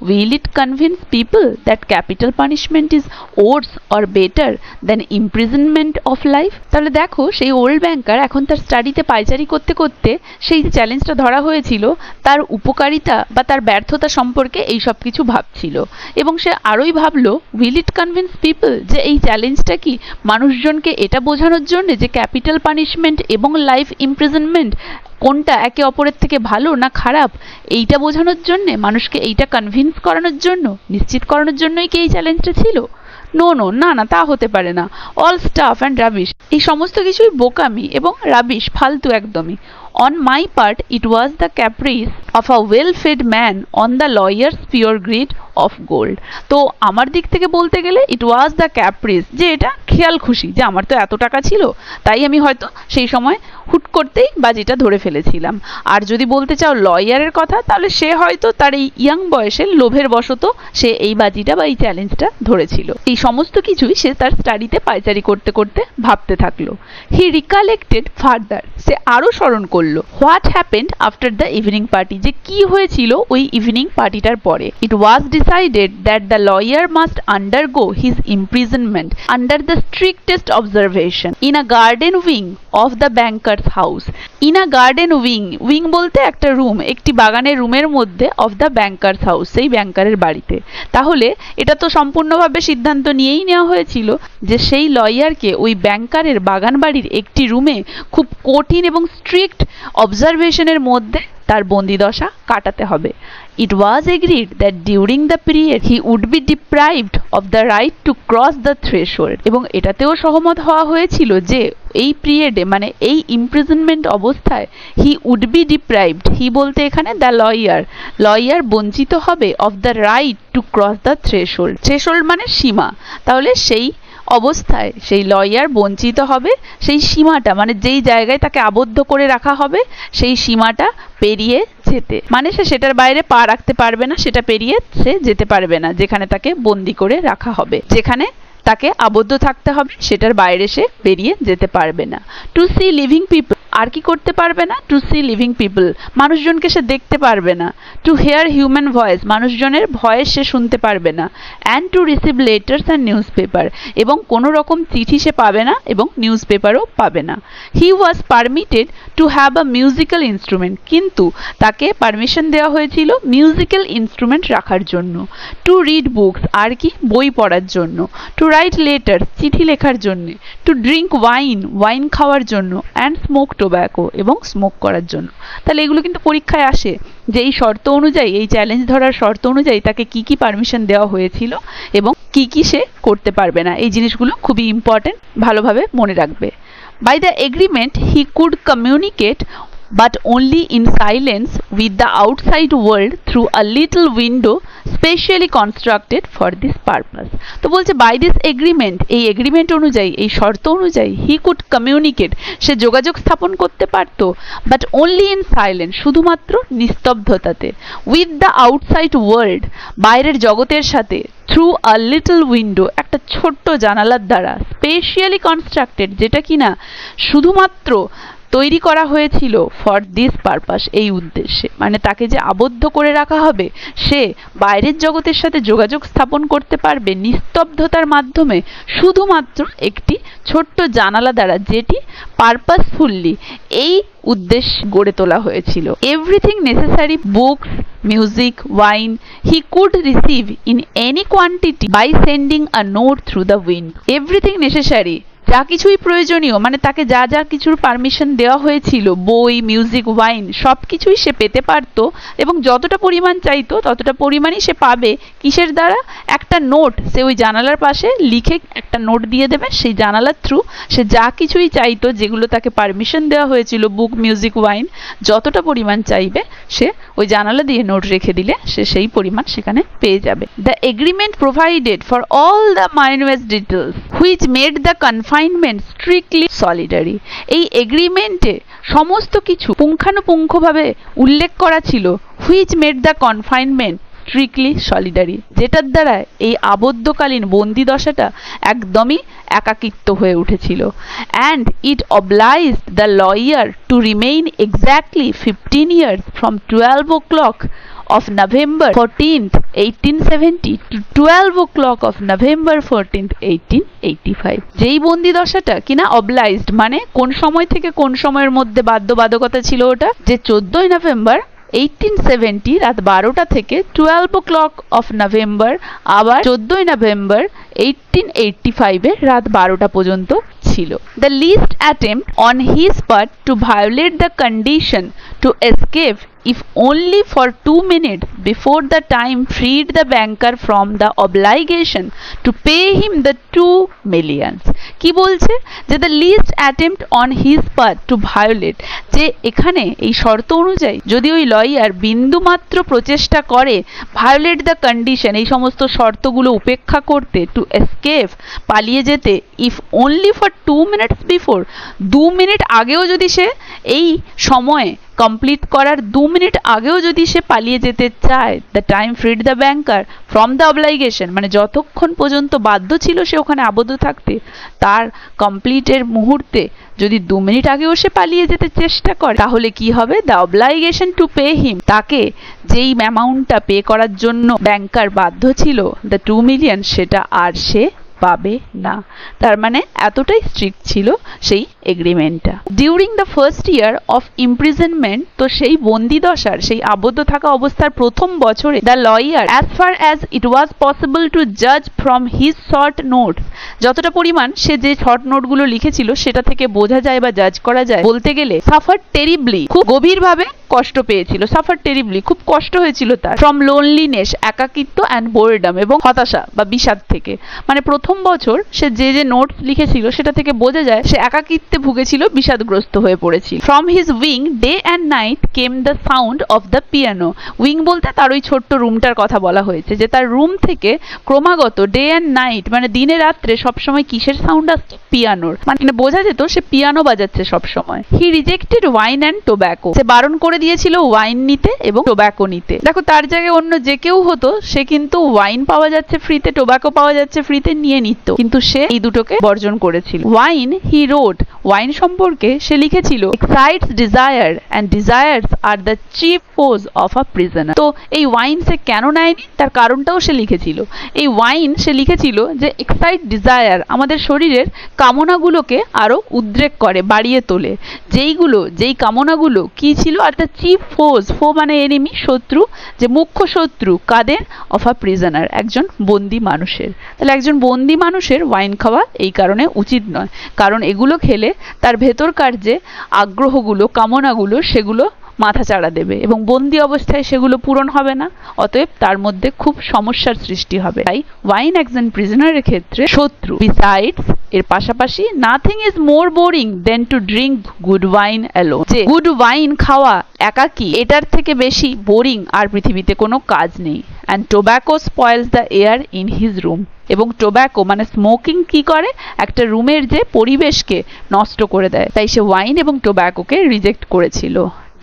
Will it convince people that capital punishment is worse or better than imprisonment of life? তাহলে দেখো সেই ওল্ড ব্যাংকার এখন তার স্টাডিতে পায়চারি করতে করতে সেই চ্যালেঞ্জটা ধরা হয়েছিল তার উপকারিতা বা তার ব্যর্থতা সম্পর্কে এই সব কিছু ভাবছিল, এবং সে আরোই ভাবলো will it convince people, যে এই চ্যালেঞ্জটা কি মানুষজনকে এটা বোঝানোর জন্য যে ক্যাপিটাল পানিশমেন্ট এবং লাইফ ইমপ্রিজনমেন্ট কোনটা একে অপরের থেকে ভালো না খারাপ, এইটা বোঝানোর জন্য, মানুষকে এইটা কনভিন্স করানোর জন্য, নিশ্চিত করানোর জন্যই কি এই চ্যালেঞ্জটা ছিল? নো নো, না না, তা হতে পারে না। অল স্টাফ অ্যান্ড রাবিশ, এই সমস্ত কিছুই বোকামি এবং রাবিশ, ফালতু একদমই। On my part, it was the caprice of a well-fed man on the lawyer's pure greed of gold. তো আমার দিক থেকে বলতে গেলে it was the caprice, যে এটা খেয়াল খুশি, যে আমার তো এত টাকা ছিল তাই আমি হয়তো সেই সময় হুট করতেই বাজিটা ধরে ফেলেছিলাম। আর যদি বলতে চাও লয়ারের কথা, তাহলে সে হয়তো তার এই ইয়াং বয়সে লোভের বশত সে এই বাজিটা বা এই চ্যালেঞ্জটা ধরেছিল। এই সমস্ত কিছুই সে তার স্টাডিতে পায়চারি করতে করতে ভাবতে থাকলো। হি রিকালেক্টেড ফার্দার, সে আরো স্মরণ করলো what happened after the evening party, যে কি হয়েছিল ওই ইভিনিং পার্টিটার পরে। It was decided that the lawyer must undergo his imprisonment under the strictest observation in a garden wing of the banker's house. In a garden wing, wing বলতে একটা room, একটি বাগানের রুমের মধ্যে অফ দ্য ব্যাংকার্স হাউস, সেই ব্যাংকারের বাড়িতে। তাহলে এটা তো সম্পূর্ণভাবে সিদ্ধান্ত নিয়েই নেওয়া হয়েছিল যে সেই লয়ারকে ওই ব্যাংকারের বাগান বাড়ির একটি রুমে খুব কঠিন এবং স্ট্রিক্ট অবজারভেশনের মধ্যে তার বন্দিদশা কাটাতে হবে। It was agreed that during the period he would be deprived of the right to cross the threshold, এবং এটাতেও সহমত হওয়া হয়েছিল যে এই পিরিয়ডে মানে এই ইমপ্রিজনমেন্ট অবস্থায় he would be deprived, হি বলতে এখানে দ্য লয়ার বঞ্চিত হবে of the right to cross the threshold, threshold মানে সীমা। তাহলে সেই অবস্থায় সেই লয়ার বঞ্চিত হবে সেই সীমাটা, মানে যেই জায়গায় তাকে আবদ্ধ করে রাখা হবে সেই সীমাটা পেরিয়ে যেতে, মানে সে সেটার বাইরে পা রাখতে পারবে না, সেটা পেরিয়ে সে যেতে পারবে না, যেখানে তাকে বন্দি করে রাখা হবে, যেখানে তাকে আবদ্ধ থাকতে হবে সেটার বাইরে সে বেরিয়ে যেতে পারবে না। টু সি লিভিং পিপল, আর কি করতে পারবে না? টু সি লিভিং পিপল, মানুষজনকে সে দেখতে পারবে না। টু হেয়ার হিউম্যান ভয়েস, মানুষজনের ভয়েস সে শুনতে পারবে না। And to receive letters and news paper, এবং কোনো রকম চিঠি সে পাবে না এবং নিউজ পেপারও পাবে না। He was permitted to have a musical instrument, কিন্তু তাকে পারমিশন দেওয়া হয়েছিল মিউজিক্যাল ইনস্ট্রুমেন্ট রাখার জন্য। টু রিড বুকস, আর কি বই পড়ার জন্য। টু রাইট লেটার, চিঠি লেখার জন্য। টু ড্রিঙ্ক ওয়াইন খাওয়ার জন্য। অ্যান্ড স্মোক টোব্যাকো, এবং স্মোক করার জন্য। তাহলে এগুলো কিন্তু পরীক্ষায় আসে যে এই শর্ত অনুযায়ী, এই চ্যালেঞ্জ ধরার শর্ত অনুযায়ী তাকে কি কি পারমিশন দেওয়া হয়েছিল এবং কি কি সে করতে পারবে না। এই জিনিসগুলো খুবই ইম্পর্টেন্ট, ভালোভাবে মনে রাখবে। By the agreement he could communicate but only in silence with the outside world through a little window specially constructed for this purpose. তো বলছে বাই দিস এগ্রিমেন্ট, এই এগ্রিমেন্ট অনুযায়ী, এই শর্ত অনুযায়ী হি কুড কমিউনিকেট, সে যোগাযোগ স্থাপন করতে পারত, বাট অনলি ইন সাইলেন্স, শুধুমাত্র নিস্তব্ধতাতে। উইথ দ্য আউটসাইড ওয়ার্ল্ড, বাইরের জগতের সাথে। থ্রু আ লিটল উইন্ডো, একটা ছোট্ট জানালার দ্বারা। স্পেশালি কনস্ট্রাক্টেড, যেটা কিনা শুধুমাত্র তৈরি করা হয়েছিল ফর দিস পারপাস, এই উদ্দেশ্যে। মানে তাকে যে আবদ্ধ করে রাখা হবে, সে বাইরের জগতের সাথে যোগাযোগ স্থাপন করতে পারবে নিস্তব্ধতার মাধ্যমে, শুধুমাত্র একটি ছোট্ট জানালা দ্বারা, যেটি পারপাসফুল্লি এই উদ্দেশ্যে গড়ে তোলা হয়েছিল। Everything necessary, books, music, wine, he could receive in any quantity by sending a note through the wind. Everything necessary যা কিছুই প্রয়োজনীয়, মানে তাকে যা যা কিছুর পারমিশন দেওয়া হয়েছিল, বই, মিউজিক, ওয়াইন, সব কিছুই সে পেতে পারত এবং যতটা পরিমাণ চাইতো ততটা পরিমাণই সে পাবে। কিসের দ্বারা? একটা নোট সে ওই জানালার পাশে লিখে একটা নোট দিয়ে দেবে, সেই জানালার থ্রু সে যা কিছুই চাইতো, যেগুলো তাকে পারমিশন দেওয়া হয়েছিল, বুক, মিউজিক, ওয়াইন, যতটা পরিমাণ চাইবে সে ওই জানালা দিয়ে নোট রেখে দিলে সে সেই পরিমাণ সেখানে পেয়ে যাবে। The agreement provided for all the minutest details which made the confinement strictly solitary. এই এগ্রিমেন্টে সমস্ত কিছু পুঙ্খানুপুঙ্খভাবে উল্লেখ করা ছিল, which made the confinement strictly solitary, যেটার দ্বারা এই আবদ্ধকালীন বন্দি দশাটা একদমই একাকিত্ব হয়ে উঠেছিল। And it obliged the lawyer to remain exactly 15 years from 12 o'clock of November 14th, 1870 to 12 o'clock of November 14th, 1885। যেই বন্দি দশাটা কিনা অবলাইজড, মানে কোন সময় থেকে কোন সময়ের মধ্যে বাধ্যবাধকতা ছিল ওটা, যে 14ই নভেম্বর 1870 রাত 12টা থেকে 12 o'clock of November আবার 14ই নভেম্বর 1885 এ রাত 12টা পর্যন্ত ছিল। The least attempt on his part to violate the condition to escape, if only for 2 minutes before the time, freed the banker from the obligation to pay him the 2 millions। কি বলছে? যে the least attempt on his part to violate, যে এখানে এই শর্ত অনুযায়ী যদি ওই লয়ার বিন্দুমাত্র প্রচেষ্টা করে violate the condition, এই সমস্ত শর্তগুলো উপেক্ষা করতে, to escape, পালিয়ে যেতে, if only for 2 minutes before, 2 minute আগেও যদি সে এই সময়ে কমপ্লিট করার 2 মিনিট আগেও যদি সে পালিয়ে যেতে চায়, the time freed the banker from the obligation, মানে যতক্ষণ পর্যন্ত বাধ্য ছিল সে ওখানে আবদ্ধ থাকতে, তার কমপ্লিটের মুহূর্তে যদি 2 মিনিট আগেও সে পালিয়ে যেতে চেষ্টা করে, তাহলে কি হবে? দ্য অবলাইগেশন টু পে হিম, তাকে যেই অ্যামাউন্টটা পে করার জন্য ব্যাংকার বাধ্য ছিল, দ্য 2 মিলিয়ন, সেটা আর সে পাবে না। তার মানে এতটাই স্ট্রিক্ট ছিল সেই এগ্রিমেন্টটা। During the first year of imprisonment, তো সেই বন্দি দশার, সেই আবদ্ধ থাকা অবস্থার প্রথম বছরে, the lawyer as far as it was possible to জাজ ফ্রম হিজ শর্ট নোট, যতটা পরিমাণ সে যে শর্ট নোটগুলো লিখেছিল সেটা থেকে বোঝা যায় বা জাজ করা যায়, বলতে গেলে সাফার টেরিবলি, খুব গভীরভাবে কষ্ট পেয়েছিল, সাফার টেরিবলি, খুব কষ্ট হয়েছিল তার, ফ্রম লোনলিনেস, একাকিত্ব, অ্যান্ড বোরডম, এবং হতাশা বা বিষাদ থেকে। মানে প্রথম বছর সে যে যে নোটস লিখেছিল সেটা থেকে বোঝা যায় সে একাকিত্বে ভুগেছিল, বিষাদগ্রস্ত হয়ে পড়েছিল। From his wing day and night came the sound of the piano. Wing বলতে তার ওই ছোট্ট রুমটার কথা বলা হয়েছে, যে তার রুম থেকে ক্রমাগত ডে অ্যান্ড নাইট, মানে দিনে রাত্রে সবসময় কিসের সাউন্ড আসছে? পিয়ানোর। মানে বোঝা যেত সে পিয়ানো বাজাচ্ছে সবসময়। He rejected wine and tobacco, সে বারণ করে দিয়েছিল ওয়াইন নিতে এবং টোব্যাকো নিতে। দেখো তার জায়গায় অন্য যে কেউ হতো, সে কিন্তু ওয়াইন পাওয়া যাচ্ছে ফ্রিতে, টোব্যাকো পাওয়া যাচ্ছে ফ্রিতে, নিয়ে নিত, কিন্তু সে এই দুটোকে বর্জন করেছিল। ওয়াইন, হি রোড, ওয়াইন সম্পর্কে সে লিখেছিল, excites desire and desires are the chief foes of a prisoner. তো এই ওয়াইন সে কেন নেয়নি তার কারণটাও সে লিখেছিল। এই ওয়াইন সে লিখেছিল যে এক্সাইট ডিজায়ার, আমাদের শরীরের কামনাগুলোকে আরো উদ্রেক করে, বাড়িয়ে তোলে, যেই কামনাগুলো কি ছিল, আর দ্য চিফ ফোজ, ফো মানে এনিমি, শত্রু, যে মুখ্য শত্রু কাদের? অফ আ প্রিজনার, একজন বন্দি মানুষের। তাহলে একজন বন্দি মানুষের ওয়াইন খাওয়া এই কারণে উচিত নয়, কারণ এগুলো খেলে তার ভেতরকার যে আগ্রহগুলো, কামনাগুলো, সেগুলো মাথা চাড়া দেবে এবং বন্দি অবস্থায় সেগুলো পূরণ হবে না, অতএব তার মধ্যে খুব সমস্যার সৃষ্টি হবে। তাই ওয়াইন একজন প্রিজনারের ক্ষেত্রে শত্রু। বিসাইডস, এর পাশাপাশি, nothing is more boring than to drink good wine alone, যে গুড ওয়াইন খাওয়া একাকী, এটার থেকে বেশি বোরিং আর পৃথিবীতে কোনো কাজ নেই। And tobacco spoils the air in his room, এবং টোব্যাকো মানে স্মোকিং কি করে? একটা রুমের যে পরিবেশকে নষ্ট করে দেয়, তাই সে ওয়াইন এবং টোব্যাকোকে রিজেক্ট করেছিল।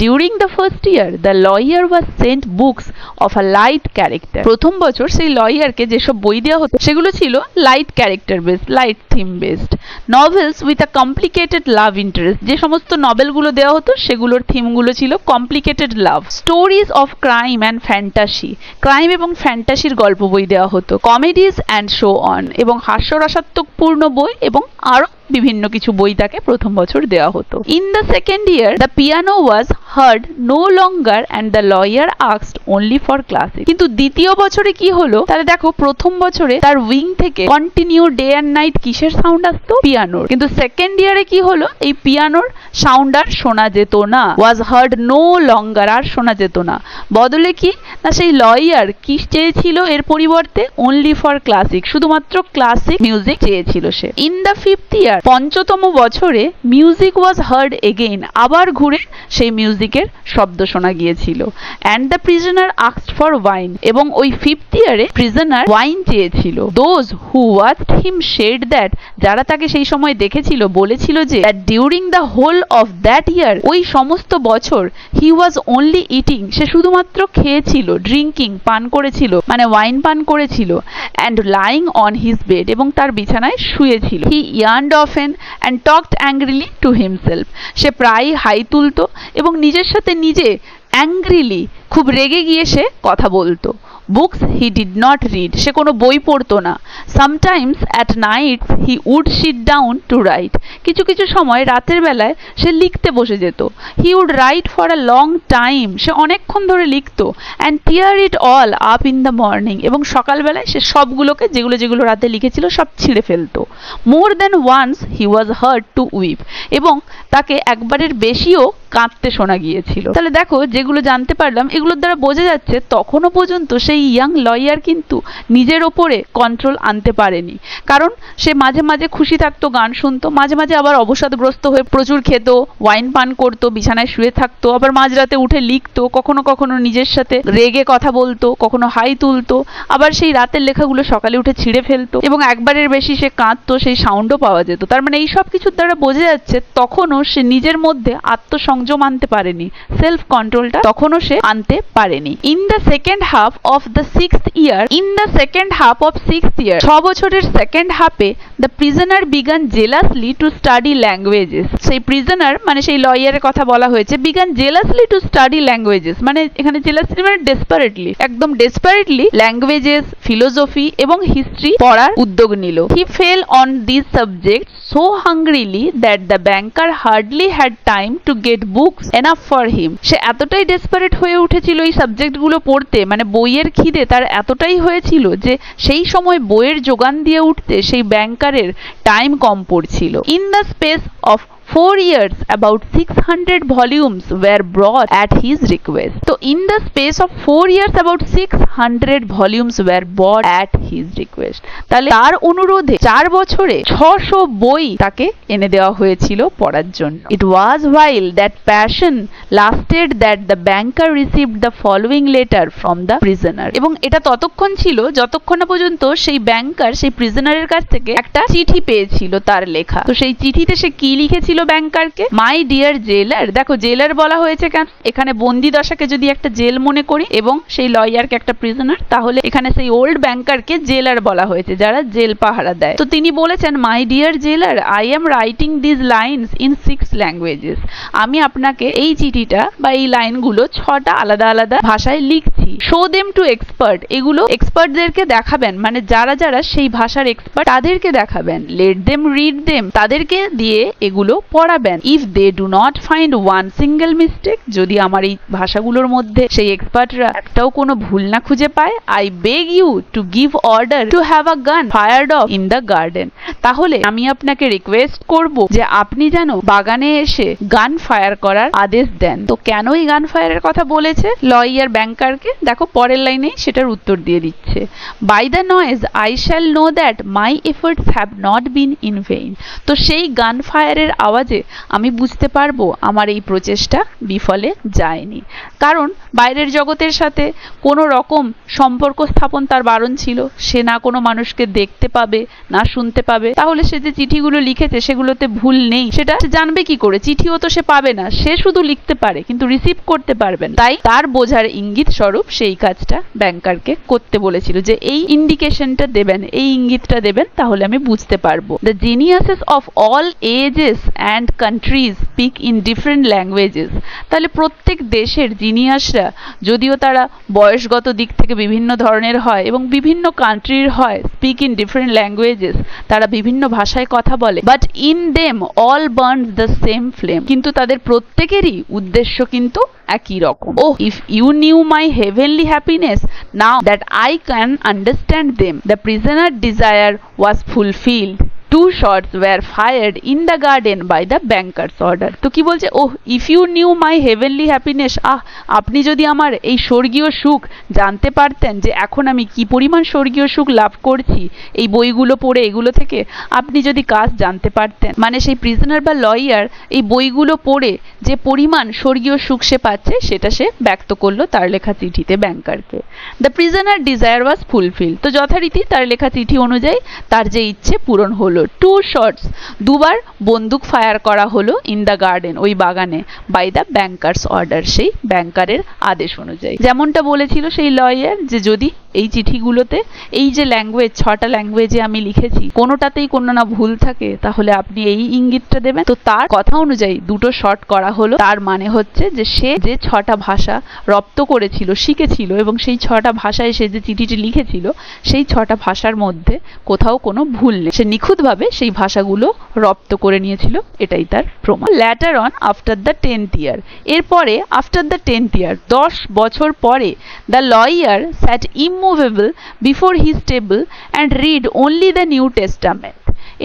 During the first year, the lawyer was sent books of a light character. প্রথম বছর সেই লয়ারকে যেসব বই দেওয়া হতো সেগুলো ছিল light character based, light theme based. Novels with a complicated love interest, যে সমস্ত নভেলগুলো দেওয়া হতো সেগুলোর থিমগুলো ছিল complicated love. Stories of crime and fantasy, crime এবং ফ্যান্টাসির গল্প বই দেওয়া হতো। কমেডিজ অ্যান্ড শো অন, এবং হাস্যরসাত্মক সম্পূর্ণ বই এবং আরো বিভিন্ন কিছু বই তাকে প্রথম বছর দেওয়া হতো। In the second year the piano was heard no longer and the lawyer asked only for classic. কিন্তু দ্বিতীয় বছরে কি হলো, তাহলে দেখো প্রথম বছরে তার উইং থেকে কন্টিনিউ ডে অ্যান্ড নাইট কিসের সাউন্ড আসতো? পিয়ানোর। কিন্তু সেকেন্ড ইয়ারে কি হলো, এই পিয়ানোর সাউন্ড আর শোনা যেত না। ওয়াজ হার্ড নো লঙ্গার, আর শোনা যেত না। বদলে কি না, সেই লয়ার কি চেয়েছিল এর পরিবর্তে? অনলি ফর ক্লাসিক, শুধুমাত্র ক্লাসিক মিউজিক চেয়েছিল সে। ইন দ্য ফিফথ ইয়ার, পঞ্চতম বছরে মিউজিক ওয়াজ হার্ড এগেইন, আবার ঘুরে সেই মিউজিকের শব্দ শোনা গিয়েছিল। And the prisoner asked for wine, এবং ওই ফিফথ ইয়ারে প্রিজনার ওয়াইন চেয়েছিল। Those who watched him said that, যারা তাকে সেই সময় দেখেছিল বলেছিল যে during the whole of that year, ওই সমস্ত বছর হি ওয়াজ অনলি ইটিং, সে শুধুমাত্র খেয়েছিল, ড্রিঙ্কিং পান করেছিল, মানে ওয়াইন পান করেছিল, and lying on his bed, এবং তার বিছানায় শুয়েছিল। He yawned often and talked angrily to himself, সে প্রায়ই হাই তুলতো এবং নিজের সাথে নিজে অ্যাংগ্রিলি, খুব রেগে গিয়ে সে কথা বলতো। Books he did not read, সে কোনো বই পড়তো না। Sometimes at nights he would sit down to write, কিছু কিছু সময় রাতের বেলায় সে লিখতে বসে যেত। He would write for a long time, সে অনেকক্ষণ ধরে লিখতো। And tear it all up in the morning, এবং সকালবেলায় সে সবগুলোকে, যেগুলো যেগুলো রাতে লিখেছিল সব ছিঁড়ে ফেলতো। More than once he was heard to weep, এবং তাকে একবারের বেশিও কাঁদতে শোনা গিয়েছিল। তাহলে দেখো, যেগুলো জানতে পারলাম এগুলোর দ্বারা বোঝা যাচ্ছে তখনও পর্যন্ত সেই ইয়াং লয়ার কিন্তু নিজের ওপরে কন্ট্রোল আনতে পারেনি। কারণ সে মাঝে মাঝে খুশি থাকতো, গান শুনতো, মাঝে মাঝে আবার অবসাদগ্রস্ত হয়ে প্রচুর খেত, ওয়াইন পান করতো, বিছানায় শুয়ে থাকতো, আবার মাঝরাতে উঠে লিখতো, কখনো কখনো নিজের সাথে রেগে কথা বলতো, কখনো হাই তুলতো, আবার সেই রাতের লেখাগুলো সকালে উঠে ছিঁড়ে ফেলতো, এবং একবারের বেশি সে কাঁদতো, সেই সাউন্ডও পাওয়া যেত। তার মানে এই সব কিছুর দ্বারা বোঝা যাচ্ছে তখনও সে নিজের মধ্যে আত্মসংযম আনতে পারেনি, সেলফ কন্ট্রোলটা তখনও সে আনতে পারেনি। In the second half of the sixth year, 6 বছরের সেকেন্ড হাফে the prisoner began zealously to study languages, সেই প্রিজনার মানে সেই লয়ারের কথা বলা হয়েছে, began zealously to study languages, মানে এখানে জেলাসলি মানে ডেসপারেটলি, একদম ডেসপারেটলি ল্যাঙ্গুয়েজেস, ফিলোসফি এবং হিস্ট্রি পড়ার উদ্যোগ নিল। He fell on this subject so hungrily that the banker hardly had time to get books enough for him, সে এতটাই ডেসপারেট হয়ে উঠেছিল এই সাবজেক্টগুলো পড়তে, মানে বইয়ের খিদে তার এতটাই হয়েছিল যে সেই সময় বইয়ের যোগান দিয়ে উঠতে সেই ব্যাংকারের টাইম কম পড়ছিল। In the space of 4 years about 600 volumes were brought at his request. So in the space of 4 years about 600 volumes were brought at his request. তাহলে তার অনুরোধে 4 বছরে 600 বই তাকে এনে দেওয়া হয়েছিল পড়ার জন্য। It was while that passion lasted that the banker received the following letter from the prisoner. এবং এটা ততক্ষণ ছিল যতক্ষণ না পর্যন্ত সেই ব্যাংকার সেই প্রিজনারের কাছ থেকে একটা চিঠি পেয়েছিল তার লেখা। তো সেই চিঠিতে সে কি লিখেছিল ব্যাংকারকে? মাই ডিয়ার জেলার, দেখো জেলার বলা হয়েছে কেন? এখানে বন্দি দশাকে যদি একটা জেল মনে করি এবং সেই লয়ারকে একটা প্রিজনার, তাহলে এখানে সেই ওল্ড ব্যাংকারকে জেলার বলা হয়েছে, যারা জেল পাহারা দেয়। তো তিনি বলেছেন, মাই ডিয়ার জেলার, I am writing this lines in 6 languages, আমি আপনাকে এই চিঠিটা বা এই লাইনগুলো 6টা আলাদা আলাদা ভাষায় লিখছি। শো দেম টু এক্সপার্ট, এগুলো এক্সপার্টদেরকে দেখাবেন, মানে যারা যারা সেই ভাষার এক্সপার্ট তাদেরকে দেখাবেন। লেট দেম রিড দেম, তাদেরকে দিয়ে এগুলো পড়াবেন। If they do not find one single mistake, যদি আমার এই ভাষাগুলোর মধ্যে সেই এক্সপার্টরা একটাও কোনো ভুল না খুঁজে পায়, I beg you to give order to have a gun fired off in the garden, তাহলে আমি আপনাকে রিকোয়েস্ট করব যে আপনি যেন বাগানে এসে গান ফায়ার করার আদেশ দেন। তো কেন এই গান ফায়ারের কথা বলেছে লয়ার ব্যাংকারকে? দেখো পরের লাইনে সেটার উত্তর দিয়ে দিচ্ছে, by the noise I shall know that my efforts have not been in vain. তো সেই গান ফায়ারের আওয়াজে আমি বুঝতে পারবো আমার এই প্রচেষ্টা বিফলে যায়নি। কারণ বাইরের জগতের সাথে কোনো রকম সম্পর্ক স্থাপন তার বারণ ছিল, সে না কোনো মানুষকে দেখতে পাবে না শুনতে পাবে, তাহলে সে যে চিঠিগুলো লিখেছে সেগুলোতে ভুল নেই সেটা জানবে কি করে? চিঠিও তো সে পাবে না, সে শুধু লিখতে পারে কিন্তু রিসিভ করতে পারবে না। তাই তার বোঝার ইঙ্গিত স্বরূপ সেই কাজটা ব্যাংকারকে করতে বলেছিল, যে এই ইন্ডিকেশনটা দেবেন, এই ইঙ্গিতটা দেবেন, তাহলে আমি বুঝতে পারবো। The geniuses of all ages and countries speak in different languages. তাহলে প্রত্যেক দেশের জিনিয়াসরা যদিও তারা বয়সগত দিক থেকে বিভিন্ন ধরনের হয় এবং বিভিন্ন কান্ট্রির হয়, speak in different languages, তারা বিভিন্ন ভাষায় কথা বলে, but in them all burns the same flame, কিন্তু তাদের প্রত্যেকেরই উদ্দেশ্য কিন্তু একই রকম। Oh, if you knew my heavenly happiness, now that I can understand them, the prisoner desire was fulfilled. Two shots were fired in the garden by the banker's order. তো কি বলছে? ওহ, if you knew my heavenly happiness, আপনি যদি আমার এই স্বর্গীয় সুখ জানতে পারতেন, যে এখন আমি কি পরিমাণ স্বর্গীয় সুখ লাভ করছি এই বইগুলো পড়ে, এগুলো থেকে আপনি যদি কাজ জানতে পারতেন, মানে সেই প্রিজনার বা লয়ার এই বইগুলো পড়ে যে পরিমাণ স্বর্গীয় সুখ সে পাচ্ছে সেটা সে ব্যক্ত করলো তার লেখা চিঠিতে ব্যাংকারকে। The prisoner desire was fulfil, তো যথারীতি তার লেখা চিঠি অনুযায়ী তার যে ইচ্ছে পূরণ হলো। টু শটস, দুবার বন্দুক ফায়ার করা হলো ইন দ্য গার্ডেন, ওই বাগানে, বাই দ্য ব্যাংকার্স অর্ডার, সেই ব্যাংকারের আদেশ অনুযায়ী। যেমনটা বলেছিল সেই লয়ার যে যদি এই চিঠিগুলোতে এই যে ল্যাঙ্গুয়েজ, 6টা ল্যাঙ্গুয়েজে আমি লিখেছি, কোনোটাতেই কোনো না ভুল থাকে তাহলে আপনি এই ইঙ্গিতটা দেবেন। তো তার কথা অনুযায়ী দুটো শট করা হলো। তার মানে হচ্ছে যে সে যে 6টা ভাষা রপ্ত করেছিল, শিখেছিল, এবং সেই 6টা ভাষায় সে যে চিঠিটি লিখেছিল সেই 6টা ভাষার মধ্যে কোথাও কোনো ভুল নেই, সে নিখুঁতভাবে সেই ভাষাগুলো রপ্ত করে নিয়েছিল, এটাই তার প্রমাণ। Later on, after the 10th year, এরপরে আফটার দ্য 10th ইয়ার, 10 বছর পরে, the lawyer sat immovable before his table and read only the New Testament.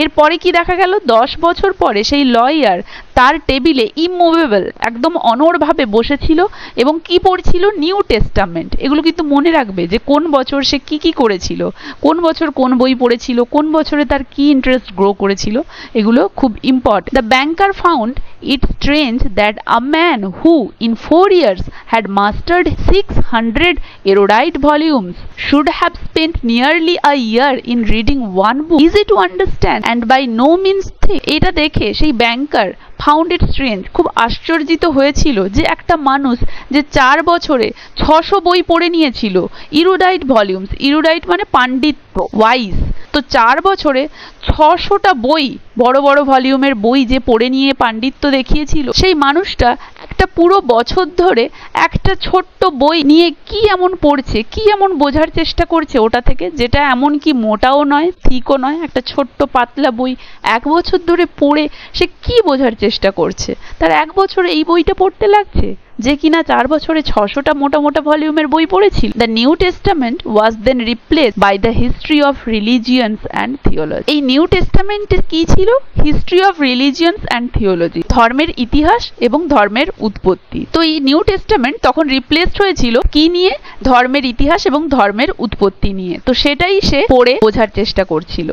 এরপরে কি দেখা গেল? 10 বছর পরে সেই লয়ার তার টেবিলে ইমুভেবল, একদম অনড়ভাবে বসেছিল এবং কি পড়ছিল? New testament. এগুলো কিন্তু মনে রাখবে যে কোন বছর সে কি কি করেছিল, কোন বছর কোন বই পড়েছিল, কোন বছরে তার কি ইন্টারেস্ট গ্রো করেছিল, এগুলো খুব important. The banker found it strange that a man who in 4 years had mastered 600 erudite volumes should have spent nearly a year in reading one book, easy to understand and by no means thick. এটা দেখে সেই ব্যাংকার found it strange, খুব আশ্চর্যিত হয়েছিল যে একটা মানুষ যে 4 বছরে 600 বই পড়ে নিয়েছিল, ইরুডাইট ভলিউমস, ইরুডাইট মানে পাণ্ডিত্য, ওয়াইজ, তো 4 বছরে 600টা বই, বড় বড় ভলিউমের বই যে পড়ে নিয়ে পাণ্ডিত্য দেখিয়েছিল, সেই মানুষটা একটা পুরো বছর ধরে একটা ছোট্ট বই নিয়ে কি এমন পড়ছে, কি এমন বোঝার চেষ্টা করছে ওটা থেকে, যেটা এমন কি মোটাও নয়, থিকও নয়, একটা ছোট্ট পাতলা বই 1 বছর ধরে পড়ে সে কি বোঝার চেষ্টা করছে, তার 1 বছরে এই বইটা পড়তে লাগছে, যে কিনা 4 বছরে 600টা মোটা মোটা ভলিউমের বই পড়েছিল। The New Testament was then replaced by the history of religions and theology. এই নিউ টেস্টামেন্টের কি ছিল? History of religions and theology, ধর্মের ইতিহাস এবং ধর্মের উৎপত্তি। তো এই নিউ টেস্টামেন্ট তখন রিপ্লেসড হয়েছিল কি নিয়ে? ধর্মের ইতিহাস এবং ধর্মের উৎপত্তি নিয়ে। তো সেটাই সে পড়ে বোঝার চেষ্টা করছিল।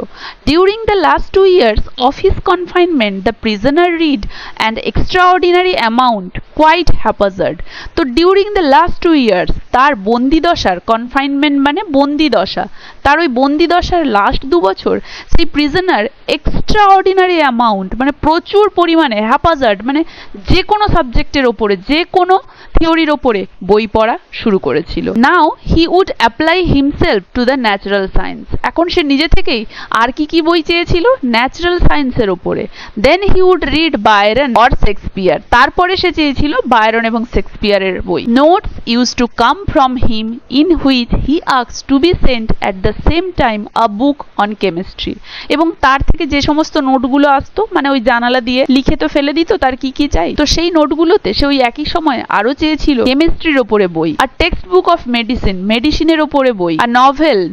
During the last 2 years of his confinement, the prisoner read an extraordinary amount, quite haphazard. তো ডিউরিং দ্য লাস্ট 2 years, তার বন্দিদশার, কনফাইনমেন্ট মানে বন্দিদশা, তার ওই বন্দিদশার লাস্ট 2 বছর সেই প্রিজনার এক্সট্রাঅর্ডিনারি অ্যামাউন্ট মানে প্রচুর পরিমাণে, হ্যাপাজার্ড মানে যে কোনো সাবজেক্টের ওপরে, যে কোনো থিওরির ওপরে বই পড়া শুরু করেছিল। Now he would apply himself to the natural science, এখন সে নিজে থেকেই আর কি কি বই চেয়েছিল? ন্যাচারাল সায়েন্সের ওপরে। Then he would read Byron or Shakespeare, তারপরে সে চেয়েছিল বায়রন এবং শেক্সপিয়ারের বই। Notes use to come from him in which he asked to be sent at the same time a book on chemistry, এবং তার থেকে যে সমস্ত নোটগুলো আসতো, মানে ওই জানালা দিয়ে লিখে তো ফেলে দিত তার কি কি চাই, তো সেই নোটগুলোতে সে ওই একই সময় আরো চেয়েছিল কেমিস্ট্রির ওপরে বই, আর টেক্সট বুক অফ মেডিসিন, মেডিসিনের ওপরে বই, আর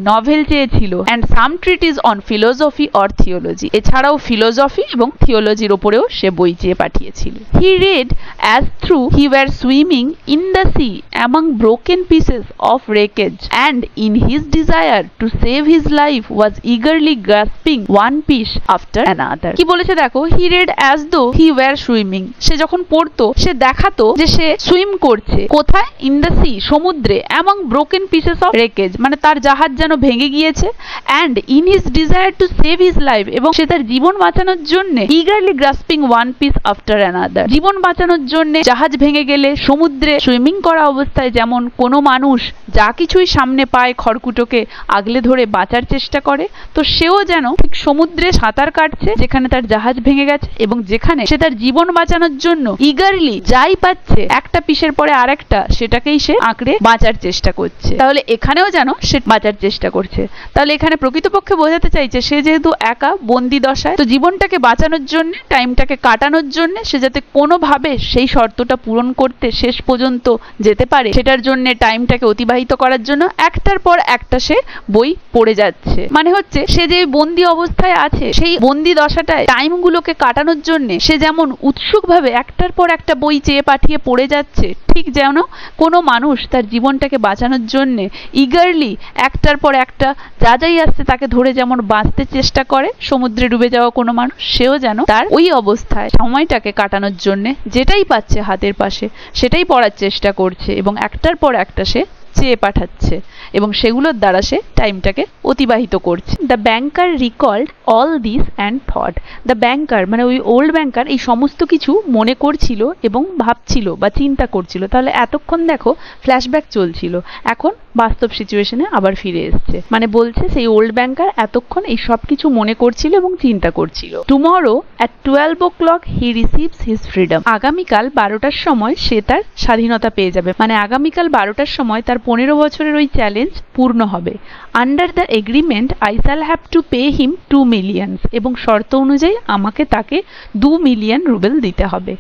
নভেল চেয়েছিল, and some treatise on philosophy or theology, এছাড়াও ফিলোসফি এবং থিওলজির ওপরেও সে বই চেয়ে পাঠিয়েছিল। He read as through he were swimming in the sea among broken pieces of wreckage, and in his desire to save his life was eagerly grasping one piece after another. কি বলেছে দেখো, হি read as though he were swimming, সে যখন পড়তো সে দেখাতো যে সে swim করছে, কোথায়? In the sea, সমুদ্রে, among broken pieces of wreckage মানে তার জাহাজ যেন ভেঙে গিয়েছে, and in his desire to save his life, এবং সে তার জীবন বাঁচানোর জন্য eagerly grasping one piece after another, জীবন বাঁচানোর জন্য জাহাজ ভেঙে গেলে সমুদ্রে সুইমিং করা অবস্থায় যেমন কোনো মানুষ যা কিছুই সামনে পায় খড়কুটোকে আগলে ধরে বাঁচার চেষ্টা করে। তো সেও যেন ঠিক সমুদ্রে সাঁতার কাটছে যেখানে তার জাহাজ ভেঙে গেছে, এবং যেখানে সে তার জীবন বাঁচানোর জন্য ইগারলি যাই পাচ্ছে একটা পিসের পরে আরেকটা সেটাকেই সে আঁকড়ে বাঁচার চেষ্টা করছে। তাহলে এখানেও যেন সে বাঁচার চেষ্টা করছে। তাহলে এখানে প্রকৃতপক্ষে বোঝাতে চাইছে সে যেহেতু একা বন্দি দশায়, তো জীবনটাকে বাঁচানোর জন্য, টাইমটাকে কাটানোর জন্য সে যাতে কোনোভাবে সেই শর্তটা পূরণ করতে শেষ পর্যন্ত যেতে পারে, সেটার জন্য টাইমটাকে অতিবাহিত করার জন্য একটার পর একটা সে বই পড়ে যাচ্ছে। মানে হচ্ছে সে যে বন্দি অবস্থায় আছে সেই বন্দি দশাটায় টাইমগুলোকে কাটানোর জন্য সে যেমন উৎসুকভাবে একটার পর একটা বই চেয়ে পাঠিয়ে পড়ে যাচ্ছে, ঠিক যেন কোনো মানুষ তার জীবনটাকে বাঁচানোর জন্য ইগারলি একটার পর একটা যা যাই আসছে তাকে ধরে যেমন বাঁচতে চেষ্টা করে সমুদ্রে ডুবে যাওয়া কোনো মানুষ, সেও যেন তার ওই অবস্থায় সময়টাকে কাটানোর জন্য যেটাই পাচ্ছে হাতের পাশে সেটাই পড়ার চেষ্টা করছে এবং একটার পর একটা সে চেয়ে পাঠাচ্ছে এবং সেগুলোর দ্বারা সে টাইমটাকে অতিবাহিত করছে। The banker recalled all this and thought. The ব্যাংকার মানে ওই ওল্ড ব্যাংকার এই সমস্ত কিছু মনে করছিল এবং ভাবছিল বা চিন্তা করছিল। তাহলে এতক্ষণ দেখো ফ্ল্যাশব্যাক চলছিল, এখন বাস্তব সিচুয়েশনে আবার ফিরে এসছে। মানে বলছে সেই ওল্ড ব্যাংকার এতক্ষণ এই সব কিছু মনে করছিল এবং চিন্তা করছিল। Tomorrow at 12 o'clock he receives his freedom. আগামীকাল 12টার সময় সে তার স্বাধীনতা পেয়ে যাবে। মানে আগামীকাল 12টার সময় তার 15 বছরের ওই চ্যালেঞ্জ পূর্ণ হবে। Under the agreement I shall have to pay him 2 million, এবং শর্ত অনুযায়ী আমাকে তাকে 2 million রুবেল দিতে হবে।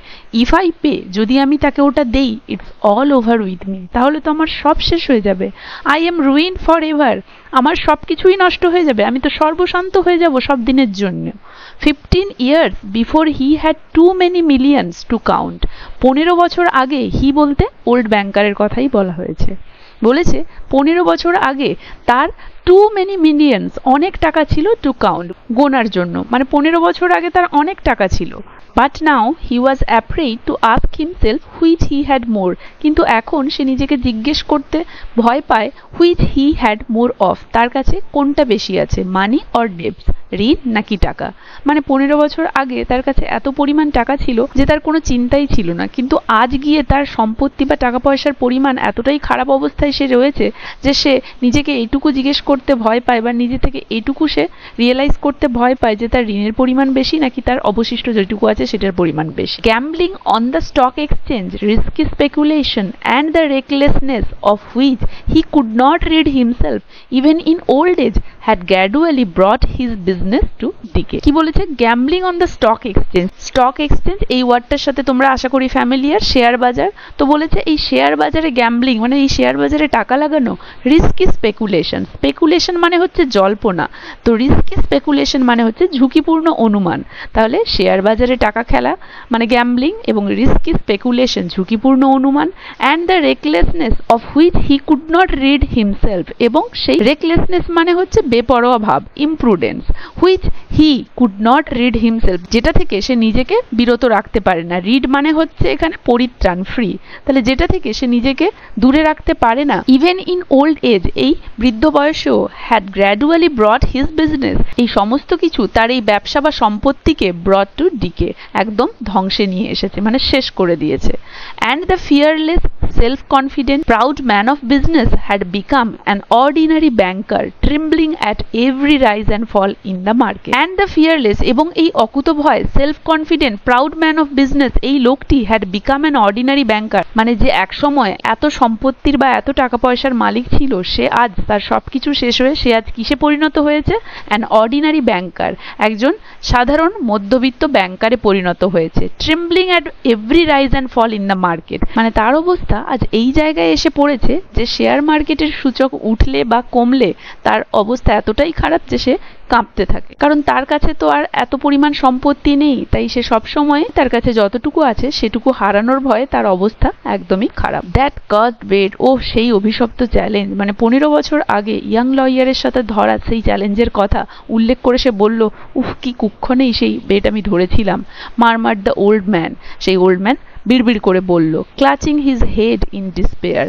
ইফ আই পে, যদি আমি তাকে ওটা দেই, it's all over with me, তাহলে তো আমার সব শেষ হয়ে যাবে। I am ruin for ever, আমার সব কিছুই নষ্ট হয়ে যাবে, আমি তো সর্বশান্ত হয়ে যাব সব দিনের জন্য। 15 years before he had too many millions to count. 15 বছর আগে, হি বলতে ওল্ড ব্যাংকারের কথাই বলা হয়েছে। বলেছে 15 বছর আগে তার too many millions, অনেক টাকা ছিল টু কাউন্ট, গোনার জন্য। মানে 15 বছর আগে তার অনেক টাকা ছিল। But now he was afraid to ask himself which he had মোর, কিন্তু এখন সে নিজেকে জিজ্ঞেস করতে ভয় পায় which he had more of, তার কাছে কোনটা বেশি আছে, মানি অর ডেবস, ঋণ নাকি টাকা। মানে 15 বছর আগে তার কাছে এত পরিমাণ টাকা ছিল যে তার কোনো চিন্তাই ছিল না, কিন্তু আজ গিয়ে তার সম্পত্তি বা টাকা পয়সার পরিমাণ এতটাই খারাপ অবস্থায় সে রয়েছে যে সে নিজেকে এইটুকু জিজ্ঞেস করতে ভয় পায় বা নিজে থেকে এইটুকু সে রিয়েলাইজ করতে ভয় পায় যে তার ঋণের পরিমাণ বেশি নাকি তার অবশিষ্ট যেটুকু আছে সেটার পরিমাণ বেশি। Gambling on the stock exchange, risky speculation and the recklessness of which he could not rid himself even in old age had gradually brought his business to decay. কি বলেছে? Gambling on the stock exchange. Stock exchange এই ওয়ার্ডটার সাথে তোমরা আশা করি familiar. Share বাজার, তো বলেছে এই শেয়ার বাজারে গ্যাম্বলিং মানে এই শেয়ার বাজারে টাকা লাগানো। রিস্কি স্পেকুলেশন, স্পেকুলেশন মানে হচ্ছে জল্পনা, তো রিস্কি স্পেকুলেশন মানে হচ্ছে ঝুঁকিপূর্ণ অনুমান। তাহলে শেয়ার বাজারে টাকা খেলা মানে গ্যাম্বলিং, এবং রিস্কি স্পেকুলেশন ঝুঁকিপূর্ণ অনুমান, and the recklessness of which he could not rid himself, এবং সেই রেকলেসনেস মানে হচ্ছে বেপরোয়া ভাব, imprudence, which he could not rid himself যেটা থেকে সে নিজেকে বিরত রাখতে পারে না। রিড মানে হচ্ছে এখানে পরিত্রাণ, ফ্রি, তাহলে যেটা থেকে সে নিজেকে দূরে রাখতে পারে না। ইভেন ইন ওল্ড এজ, এই বৃদ্ধ বয়সেও, had gradually brought his business, এই সমস্ত কিছু তার এই ব্যবসা বা সম্পত্তিকে ব্রট টু ডিকে, একদম ধ্বংসে নিয়ে এসেছে, মানে শেষ করে দিয়েছে। And the fearless, self confident, proud man of business had become an ordinary banker, trembling at every rise and fall in the market. And the fearless, এবং এই অকুতভয়, self confident, proud man of business, এই লোকটি had become an ordinary banker, মানে যে একসময় এত সম্পত্তির বা এত টাকা পয়সার মালিক ছিল, সে আজ তার সবকিছু শেষ হয়ে সে আজ কিসে পরিণত হয়েছে? অ্যান অর্ডিনারি ব্যাংকার, একজন সাধারণ মধ্যবিত্ত ব্যাংকারে পরিণত হয়েছে। Trembling at every rise and fall in the market, মানে তার অবস্থা আজ এই জায়গায় এসে পড়েছে যে শেয়ার মার্কেটের সূচক উঠলে বা কমলে তার অবস্থা এতটাই খারাপ যে সে কাঁপতে থাকে, কারণ তার কাছে তো আর এত পরিমাণ সম্পত্তি নেই, তাই সে সবসময় তার কাছে যতটুকু আছে সেটুকু হারানোর ভয়ে তার অবস্থা একদমই খারাপ। দ্যাট গড বেড, ও সেই অভিশপ্ত চ্যালেঞ্জ, মানে 15 বছর আগে ইয়াং লয়ারের সাথে ধরা সেই চ্যালেঞ্জের কথা উল্লেখ করে সে বলল, উফ কি কুক্ষণেই সেই বেড আমি ধরেছিলাম। মারমার দ্য ওল্ড ম্যান, সেই ওল্ড ম্যান বিড়বিড় করে বলল, ক্লাচিং হিজ হেড ইন ডিসপেয়ার।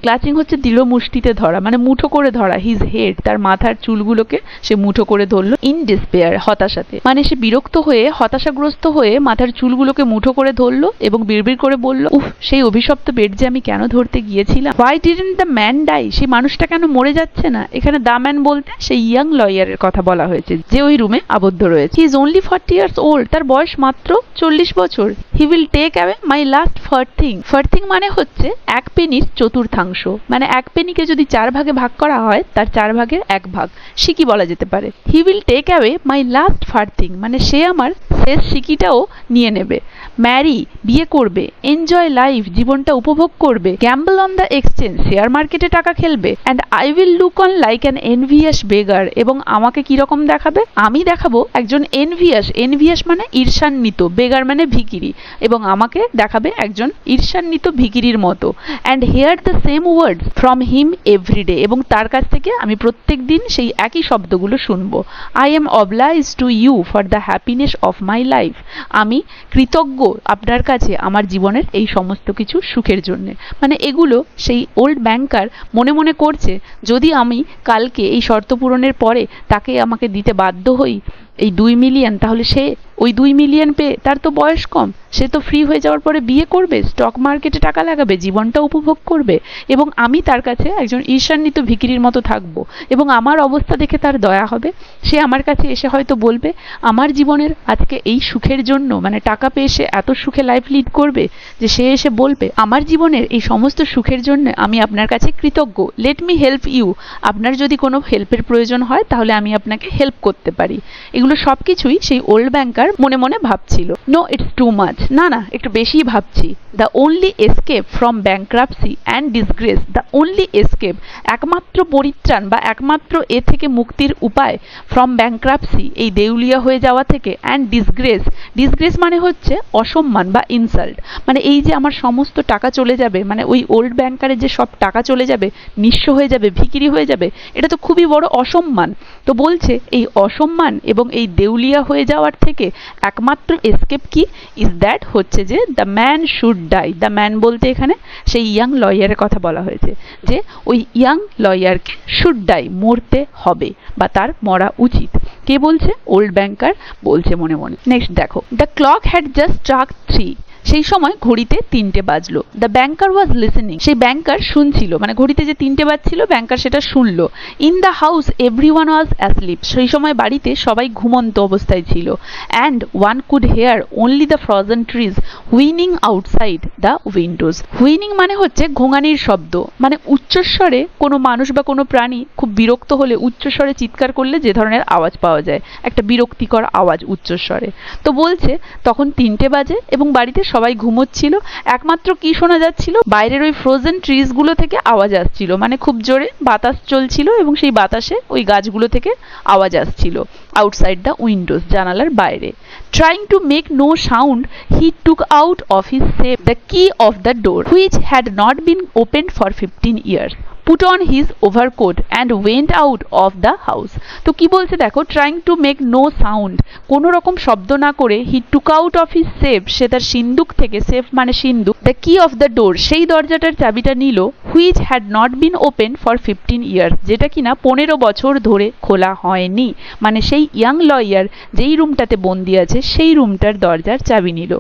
ক্লাচিং হচ্ছে দৃঢ় মুষ্টিতে ধরা, মানে মুঠো করে ধরা। হিজ হেড, তার মাথার চুলগুলোকে সে মুঠো করে ধরলো। ইন ডিসপেয়ার, হতাশাতে, মানে সে বিরক্ত হয়ে হতাশাগ্রস্ত হয়ে মাথার চুলগুলোকে মুঠো করে ধরলো এবং বিড়বিড় করে বলল, উফ, সেই অভিশপ্ত বেড যে আমি কেন ধরতে গিয়েছিলাম। Why didn't the man die, সেই মানুষটা কেন মরে যাচ্ছে না। এখানে দ্য ম্যান বলতে সেই ইয়াং লয়ারের কথা বলা হয়েছে যে ওই রুমে আবদ্ধ রয়েছে। He is only 40 years old, তার বয়স মাত্র 40 বছর। He will take away my last farthing. Farthing মানে হচ্ছে 1 পেনির চতুর্থাংশ, মানে 1 পেনিকে যদি 4 ভাগে ভাগ করা হয় তার 4 ভাগের 1 ভাগ, সিকি বলা যেতে পারে। He will take away my last farthing, মানে সে আমার শেষ সিকিটাও নিয়ে নেবে। ম্যারি, বিয়ে করবে। এনজয় লাইফ, জীবনটা উপভোগ করবে। Gamble on the exchange, share মার্কেটে টাকা খেলবে। And I will look on like an envious beggar, এবং আমাকে কিরকম দেখাবে, আমি দেখাবো একজন এনভিয়াস মানে ঈর্ষান্বিত, বেগার মানে ভিখিরি, এবং আমাকে দেখাবে একজন ঈর্ষান্বিত ভিখিরির মতো। And hear the same words from him every day, এবং তার কাছ থেকে আমি প্রত্যেক দিন সেই একই শব্দগুলো শুনবো। I am obliged to you for the happiness of my life, আমি কৃতজ্ঞ আপনার কাছে আমার জীবনের এই সমস্ত কিছু সুখের জন্য। মানে এগুলো সেই ওল্ড ব্যাংকার মনে মনে করছে, যদি আমি কালকে এই শর্ত পূরণের পরে তাকে আমাকে দিতে বাধ্য হই এই 2 মিলিয়ন, তাহলে সে ওই 2 মিলিয়ন পেয়ে, তার তো বয়স কম, সে তো ফ্রি হয়ে যাওয়ার পরে বিয়ে করবে, স্টক মার্কেটে টাকা লাগাবে, জীবনটা উপভোগ করবে, এবং আমি তার কাছে একজন ঈর্ষান্বিত ভিখিরির মতো থাকবো, এবং আমার অবস্থা দেখে তার দয়া হবে। সে আমার কাছে এসে হয়তো বলবে আমার জীবনের আজকে এই সুখের জন্য, মানে টাকা পেয়ে সে এত সুখে লাইফ লিড করবে যে সে এসে বলবে আমার জীবনের এই সমস্ত সুখের জন্য আমি আপনার কাছে কৃতজ্ঞ। লেট মি হেল্প ইউ, আপনার যদি কোনো হেল্পের প্রয়োজন হয় তাহলে আমি আপনাকে হেল্প করতে পারি। এগুলো সবকিছুই সেই ওল্ড ব্যাংকার মনে মনে ভাবছিল। নো, ইটস টু মাচ, না একটু বেশি ভাবছি। The only escape from bankruptcy and disgrace, the only escape, একমাত্র পরিত্রাণ বা একমাত্র এ থেকে মুক্তির উপায়, ফ্রম ব্যাংক্রাপসি, এই দেউলিয়া হয়ে যাওয়া থেকে, অ্যান্ড ডিসগ্রেস মানে হচ্ছে অসম্মান বা ইনসাল্ট, মানে এই যে আমার সমস্ত টাকা চলে যাবে, মানে ওই ওল্ড ব্যাংকারের যে সব টাকা চলে যাবে, নিঃস্ব হয়ে যাবে, ভিখিরি হয়ে যাবে, এটা তো খুবই বড় অসম্মান। তো বলছে এই অসম্মান এবং এই দেউলিয়া হয়ে যাওয়ার থেকে একমাত্র এসকেপ কি, ইজ দ্যাট, হচ্ছে যে the man should die. The man বলতে এখানে সেই ইয়াং লয়ারের কথা বলা হয়েছে, যে ওই ইয়াং লয়ারকে শুড ডাই, মরতে হবে বা তার মরা উচিত। কে বলছে? ওল্ড ব্যাংকার বলছে মনে মনে। নেক্সট দেখো, the clock had just struck 3, সেই সময় ঘড়িতে 3টে বাজলো। দ্য ব্যাংকার ওয়াজ লিসেনিং, সেই ব্যাংকার শুনছিল, মানে ঘড়িতে যে 3টে বাজছিল ব্যাংকার সেটা শুনলো। In the house everyone was asleep, সেই সময় বাড়িতে সবাই ঘুমন্ত অবস্থায় ছিল। And one could hear only the frozen trees whining outside the windows. Whining মানে হচ্ছে ঘোঙানির শব্দ, মানে উচ্চস্বরে কোনো মানুষ বা কোনো প্রাণী খুব বিরক্ত হলে উচ্চস্বরে চিৎকার করলে যে ধরনের আওয়াজ পাওয়া যায়, একটা বিরক্তিকর আওয়াজ উচ্চস্বরে। তো বলছে তখন 3টে বাজে এবং বাড়িতে সবাই ঘুমোচ্ছিল। একমাত্র কি শোনা যাচ্ছিল, বাইরের ওই ফ্রোজেন ট্রিজ গুলো থেকে আওয়াজ আসছিল, মানে খুব জোরে বাতাস চলছিল এবং সেই বাতাসে ওই গাছগুলো থেকে আওয়াজ আসছিল। আউটসাইড দ্য উইন্ডোজ, জানালার বাইরে। Trying to make no sound he took out of his safe the key of the door which had not been opened for 15 years, put on his overcoat and went out of the house। তো কি বলছে দেখো, trying to make no sound, কোনো রকম শব্দ না করে, he took out of his safe, সে তার সিন্দুক থেকে, সেফ মানে সিন্দুক, the key of the door, সেই দরজাটার চাবিটা নিল, which had not been opened for 15 years, যেটা কিনা 15 বছর ধরে খোলা হয়নি, মানে সেই ইয়াং লয়ার যেই রুমটাতে বন্দি আছে সেই রুমটার দরজার চাবি নিল।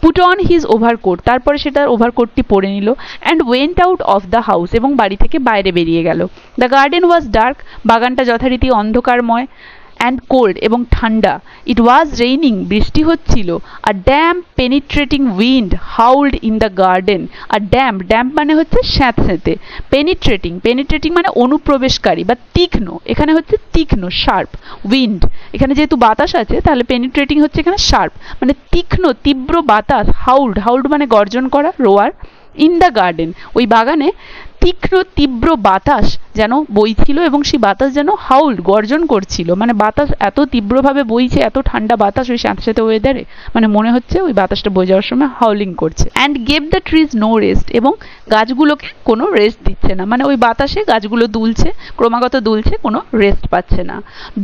put on his overcoat, তারপরে সেটার ওভারকোটটি পরে নিল, and went out of the house, এবং বাড়ি থেকে বাইরে বেরিয়ে গেল। দ্য গার্ডেন ওয়াজ ডার্ক, বাগানটা যথারীতি অন্ধকারময়, অ্যান্ড কোল্ড এবং ঠান্ডা। ইট ওয়াজ রেইনিং, বৃষ্টি হচ্ছিল। A damp penetrating wind howled in the garden. আর ড্যাম্প মানে হচ্ছে স্যাঁতস্যাঁতে। পেনিট্রেটিং মানে অনুপ্রবেশকারী বা তীক্ষ্ণ, এখানে হচ্ছে তীক্ষ্ণ, শার্প। উইন্ড, এখানে যেহেতু বাতাস আছে তাহলে পেনিট্রেটিং হচ্ছে এখানে শার্প, মানে তীক্ষ্ণ তীব্র বাতাস। হাউলড মানে গর্জন করা, রোয়ার। ইন দ্য গার্ডেন, ওই বাগানে তীক্ষ্ণ তীব্র বাতাস যেন বইছিল এবং সেই বাতাস যেন হাউল গর্জন করছিল, মানে বাতাস এত তীব্রভাবে বইছে, এত ঠান্ডা বাতাস ওই সাথে সাথে ওয়েদারে, মানে মনে হচ্ছে ওই বাতাসটা বয়ে যাওয়ার সময় হাউলিং করছে। And gave the trees no rest, এবং গাছগুলোকে কোনো রেস্ট দিচ্ছে না, মানে ওই বাতাসে গাছগুলো দুলছে, ক্রমাগত দুলছে, কোনো রেস্ট পাচ্ছে না।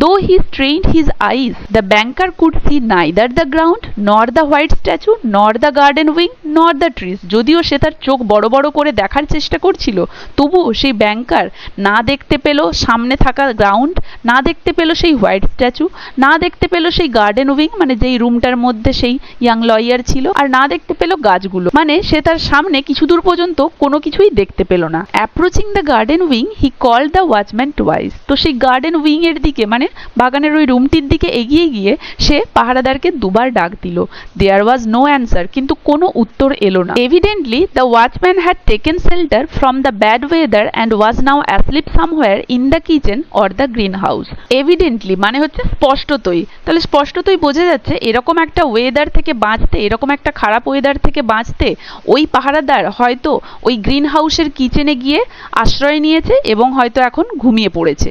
Though he strained his eyes the banker could see neither the ground nor the white statue nor the garden wing nor the trees, যদিও সে তার চোখ বড় বড় করে দেখার চেষ্টা করছিল, তবুও সেই ব্যাংকার না দেখতে পেল সামনে থাকা গ্রাউন্ড, না দেখতে পেল সেই হোয়াইট স্ট্যাচু, না দেখতে পেল সেই গার্ডেন উইং মানে যেই রুমটার মধ্যে সেই ইয়াং লয়ার ছিল, আর না দেখতে পেল গাছগুলো, মানে সে তার সামনে কিছু দূর পর্যন্ত কোনো কিছুই দেখতে পেল না। Approaching the garden wing he called the watchman twice, তো সেই গার্ডেন উইং এর দিকে মানে বাগানের ওই রুমটির দিকে এগিয়ে গিয়ে সে পাহারাদারকে দুবার ডাক দিল। দেয়ার ওয়াজ নো অ্যান্সার, কিন্তু কোনো উত্তর এলো না। Evidently the watchman had taken shelter from the bad weather and was now asleep somewhere in the kitchen or the green house. Evidently মানে হচ্ছে স্পষ্টতই, তাহলে স্পষ্টতই বোঝা যাচ্ছে এরকম একটা ওয়েদার থেকে বাঁচতে, এরকম একটা খারাপ ওয়েদার থেকে বাঁচতে ওই পাহারাদার হয়তো ওই গ্রিন হাউসের কিচেনে গিয়ে আশ্রয় নিয়েছে এবং হয়তো এখন ঘুমিয়ে পড়েছে।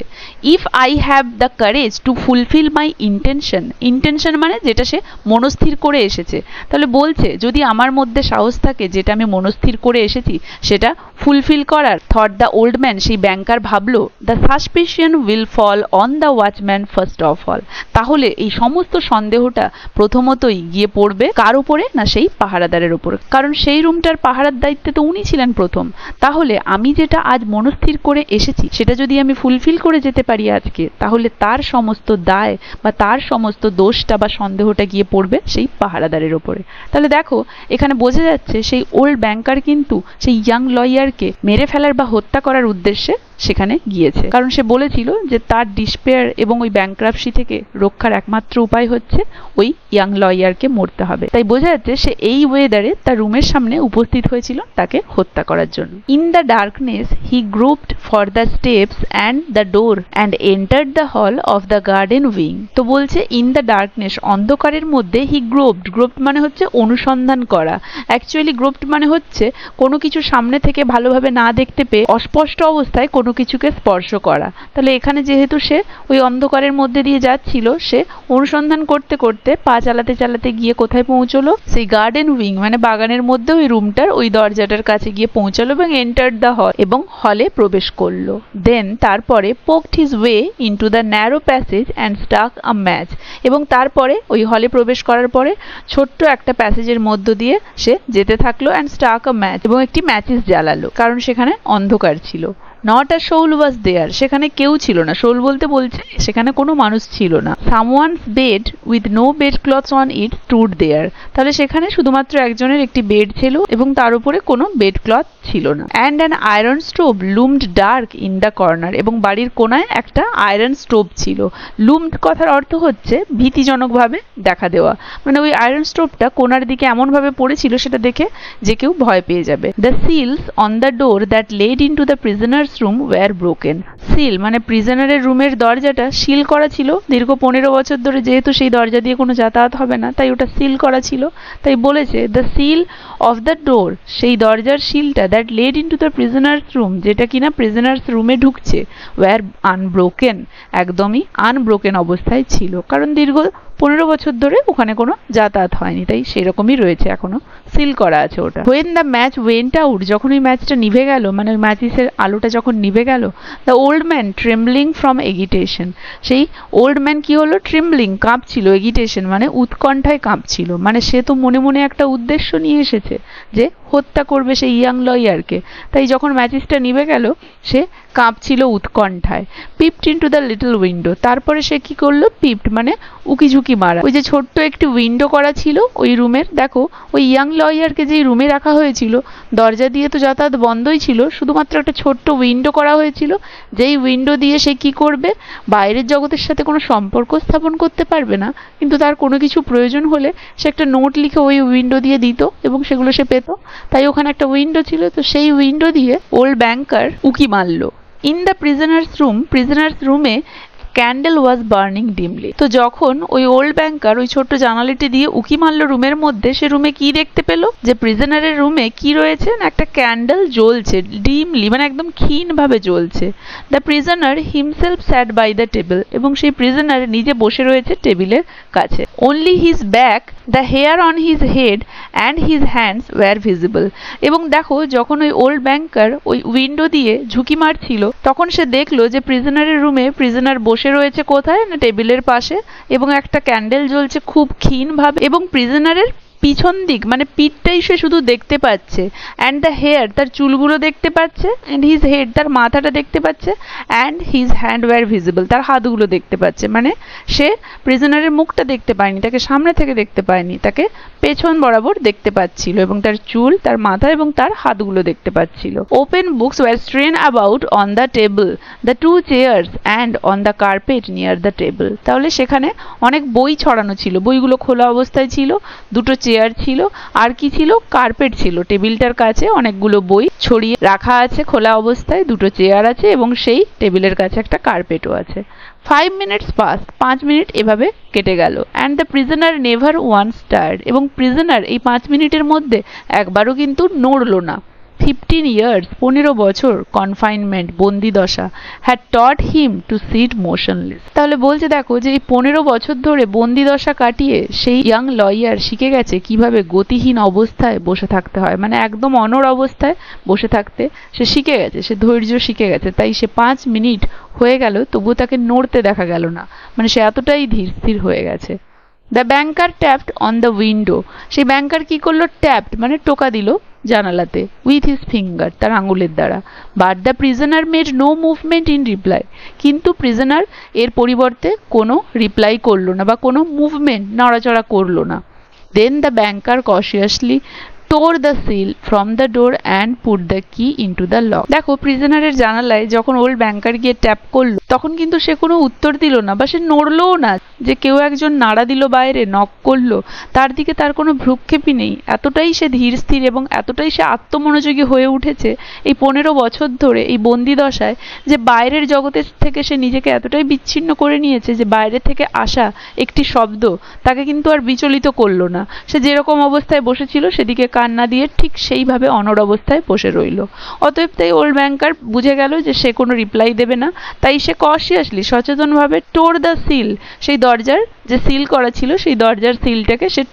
If I have the courage to fulfil my intention, intention মানে যেটা সে মনস্থির করে এসেছে, তাহলে বলছে যদি আমার মধ্যে সাহস থাকে যেটা আমি মনস্থির করে এসেছি সেটা ফুলফিল করার, থট দ্য ওল্ড ম্যান, সেই ব্যাংকার ভাবলো, the suspicion will fall on the watchman first of all, তাহলে এই সমস্ত সন্দেহটা প্রথমতই গিয়ে পড়বে কার উপরে, না সেই পাহারাদারের উপর, কারণ সেই রুমটার পাহারার দায়িত্বে তো উনি ছিলেন প্রথম। তাহলে আমি যেটা আজ মনস্থির করে এসেছি সেটা যদি আমি ফুলফিল করে যেতে পারি আজকে, তাহলে তার সমস্ত দায় বা তার সমস্ত দোষটা বা সন্দেহটা গিয়ে পড়বে সেই পাহারাদারের উপরে। তাহলে দেখো এখানে বোঝা যাচ্ছে সেই ওল্ড ব্যাংকার কিন্তু সেই ইয়াং লয়ারকে মেরে ফেলার বা হত্যা করার উদ্দেশ্যে সেখানে গিয়েছে, কারণ সে বলেছিল যে তার ডিসপেয়ার এবং ওই ব্যাংক্রাপসি থেকে রক্ষার একমাত্র উপায় হচ্ছে ওই ইয়াং লয়ারকে মরতে হবে। তাই বোঝা যাচ্ছে সে এই ওয়েদারে তার রুমের সামনে উপস্থিত হয়েছিল তাকে হত্যা করার জন্য। In the darkness he grouped for the steps and the door and entered the hall of the garden wing, তো বলছে ইন দ্য ডার্কনেস অন্ধকারের মধ্যে হি গ্রোপড, গ্রোপড মানে হচ্ছে অনুসন্ধান করা, অ্যাকচুয়ালি গ্রোপড মানে হচ্ছে কোনো কিছু সামনে থেকে ভালোভাবে না দেখতে পেয়ে অস্পষ্ট অবস্থায় কোনো কিছুকে স্পর্শ করা। তাহলে এখানে যেহেতু সে ওই অন্ধকারের মধ্যে দিয়ে যাচ্ছিল, সে অনুসন্ধান করতে করতে পা চালাতে চালাতে গিয়ে কোথায় পৌঁছলো, সেই গার্ডেন উইং মানে বাগানের মধ্যে ওই রুমটার ওই দরজাটার কাছে গিয়ে পৌঁছালো এবং এন্টার্ড দ্য হল এবং হলে প্রবেশ করলো। দেন তারপরে poked his way into the narrow passage and stuck a match, এবং তারপরে ওই হলে প্রবেশ করার পরে ছোট্ট একটা প্যাসেজের মধ্য দিয়ে সে যেতে থাকলো অ্যান্ড স্টাক আ ম্যাচ, এবং একটি ম্যাচিস জ্বালালো, কারণ সেখানে অন্ধকার ছিল। নট আ সোল ওয়াজ দেয়ার, সেখানে কেউ ছিল না, সোল বলতে বলছে সেখানে কোনো মানুষ ছিল না। Someone's bed with no bed clothes on it stood there, তাহলে সেখানে শুধুমাত্র একজনের একটি বেড ছিল এবং তার উপরে কোনো বেড ক্লথ ছিল না। And an iron stove loomed dark in the corner, এবং বাড়ির কোনায় একটা আয়রন স্টোভ ছিল। লুমড কথার অর্থ হচ্ছে ভীতিজনকভাবে দেখা দেওয়া, মানে ওই আয়রন স্টোভটা কোনার দিকে এমনভাবে পড়েছিল সেটা দেখে যে কেউ ভয় পেয়ে যাবে। The seals on the door that led into the prisoner's room were broken, seal মানে প্রিজনারের রুমের দরজাটা সিল করা ছিল, দীর্ঘ 15 বছর ধরে যেহেতু সেই দরজা দিয়ে কোনো যাতায়াত হবে না তাই ওটা সিল করা ছিল, তাই বলেছে the seal of the door, সেই দরজার সিলটা that led into the prisoner's room, যেটা কিনা প্রিজনার্স রুমে ঢুকছে, ওয়্যার আনব্রোকেন, একদমই আনব্রোকেন অবস্থায় ছিল, কারণ দীর্ঘ 15 বছর ধরে ওখানে কোনো যাতায়াত হয়নি, তাই সেরকমই রয়েছে, এখনো সিল করা আছে ওটা। When the match went out, যখন ওই ম্যাচটা নিভে গেল, মানে ওই ম্যাচিসের আলোটা যখন নিভে গেল, দ্য ওল্ড ম্যান ট্রেমব্লিং ফ্রম এগিটেশন, সেই ওল্ড ম্যান কি হলো, ট্রেমব্লিং কাঁপছিল, এগিটেশন মানে উৎকণ্ঠায় কাঁপছিল, মানে সে তো মনে মনে একটা উদ্দেশ্য নিয়ে এসেছে যে হত্যা করবে সেই ইয়াং লয়ারকে, তাই যখন ম্যাচিসটা নিভে গেল সে কাঁপছিল উৎকণ্ঠায়। Peeped into the little window, তারপরে সে কি করলো, পিপড মানে উকিঝুঁকি মারা, ওই যে ছোট্ট একটি উইন্ডো করা ছিল ওই রুমের, দেখো ওই ইয়াং লয়ারকে যেই রুমে রাখা হয়েছিল দরজা দিয়ে তো যাতায়াত বন্ধই ছিল, শুধুমাত্র একটা ছোট্ট উইন্ডো করা হয়েছিল, যেই উইন্ডো দিয়ে সে কি করবে, বাইরের জগতের সাথে কোনো সম্পর্ক স্থাপন করতে পারবে না, কিন্তু তার কোনো কিছু প্রয়োজন হলে সে একটা নোট লিখে ওই উইন্ডো দিয়ে দিত এবং সেগুলো সে পেত, তাই ওখানে একটা উইন্ডো ছিল, তো সেই উইন্ডো দিয়ে ওল্ড ব্যাংকার উকি মারলো। In the prisoner's room, prisoners রুমে ক্যান্ডেল ওয়াজ বার্নিং ডিমলি। তো যখন ওই ওল্ড ব্যাংকার ওই ছোট্ট জানালাটি দিয়ে উকি মারল রুমের মধ্যে, সে রুমে কি দেখতে পেল, যে প্রিজনারের রুমে কি রয়েছে না, একটা ক্যান্ডেল জ্বলছে ডিমলি, মানে একদম ক্ষীণ ভাবে জ্বলছে। The prisoner himself sat by the table, এবং সেই প্রিজনার নিজে বসে রয়েছে টেবিলের কাছে। Only his back, the hair on his head and his hands were visible. এবং দেখো যখন ওই ওল্ড ব্যাংকার ওই উইন্ডো দিয়ে ঝুঁকি মারছিল, তখন সে দেখলো যে প্রিজনারের রুমে প্রিজনার বসে রয়েছে কোথায় না, টেবিলের পাশে, এবং একটা ক্যান্ডেল জ্বলছে খুব ক্ষীণ ভাবে, এবং প্রিজনারের পিছন দিক মানে পিঠটাই সে শুধু দেখতে পাচ্ছে। অ্যান্ড দ্য হেয়ার, তার চুলগুলো দেখতে পাচ্ছে, অ্যান্ড হিজ হেড, তার মাথাটা দেখতে পাচ্ছে, and his hand were visible, তার হাতগুলো দেখতে পাচ্ছে। মানে সে প্রিজনারের মুখটা দেখতে পায়নি, তাকে সামনে থেকে দেখতে পায়নি, তাকে পেছন বরাবর দেখতে পাচ্ছিল, এবং তার চুল, তার মাথা এবং তার হাতগুলো দেখতে পাচ্ছিল। Open books were strewn about on the table, the two chairs and on the carpet near the table. তাহলে সেখানে অনেক বই ছড়ানো ছিল, বইগুলো খোলা অবস্থায় ছিল, দুটো চেয়ার ছিল, আর কি ছিল, কার্পেট ছিল। টেবিলটার কাছে অনেকগুলো বই ছড়িয়ে রাখা আছে খোলা অবস্থায়, দুটো চেয়ার আছে, এবং সেই টেবিলের কাছে একটা কার্পেটও আছে। 5 minutes পাস, 5 মিনিট এভাবে কেটে গেল। And the prisoner never once tired, এবং প্রিজনার এই 5 মিনিটের মধ্যে একবারও কিন্তু নড়লো না। 15 years, 15 বছর কনফাইনমেন্ট, বন্দি দশা, had taught him to sit motionless. তাহলে বলছে দেখো যে এই 15 বছর ধরে বন্দি দশা কাটিয়ে সেই ইয়াং লয়ার শিখে গেছে কিভাবে গতিহীন অবস্থায় বসে থাকতে হয়, মানে একদম অনড় অবস্থায় বসে থাকতে সে শিখে গেছে, সে ধৈর্য শিখে গেছে। তাই সে 5 মিনিট হয়ে গেল তবুও তাকে নড়তে দেখা গেল না, মানে সে এতটাই ধীর স্থির হয়ে গেছে। The banker tapped on the window, সেই ব্যাংকার কি করলো, ট্যাপড মানে টোকা দিল জানালাতে, উইথ হিজ ফিঙ্গার, তার আঙুলের দ্বারা। But the prisoner made no movement in reply, কিন্তু প্রিজনার এর পরিবর্তে কোনো রিপ্লাই করলো না বা কোনো মুভমেন্ট, নড়াচড়া করলো না। Then the banker cautiously tore the seal from the door and put the key into the lock। দেখো প্রিজনারের জানালায় যখন ওল্ড ব্যাংকার গিয়ে ট্যাপ করলো, তখন কিন্তু সে কোনো উত্তর দিল না বা সে নড়লোও না, যে কেউ একজন নাড়া দিল বাইরে, নক করলো, তার দিকে তার কোনো ভ্রুক্ষেপই নেই। এতটাই সে ধীর স্থির এবং এতটাই সে আত্মমনোযোগী হয়ে উঠেছে এই 15 বছর ধরে এই বন্দি দশায়, যে বাইরের জগতের থেকে সে নিজেকে এতটাই বিচ্ছিন্ন করে নিয়েছে যে বাইরে থেকে আসা একটি শব্দ তাকে কিন্তু আর বিচলিত করলো না। সে যেরকম অবস্থায় বসেছিল সেদিকে কান্না দিয়ে ঠিক সেইভাবে অনড় অবস্থায় বসে রইল। অতএব তাই ওল্ড ব্যাংকার বুঝে গেল যে সে কোনো রিপ্লাই দেবে না, তাই সে কশিয়াসলি সচেতনভাবে টোর দ্য সিল, সেই দরজার যে সিল করা ছিল সেই দরজার সিলটাকে সে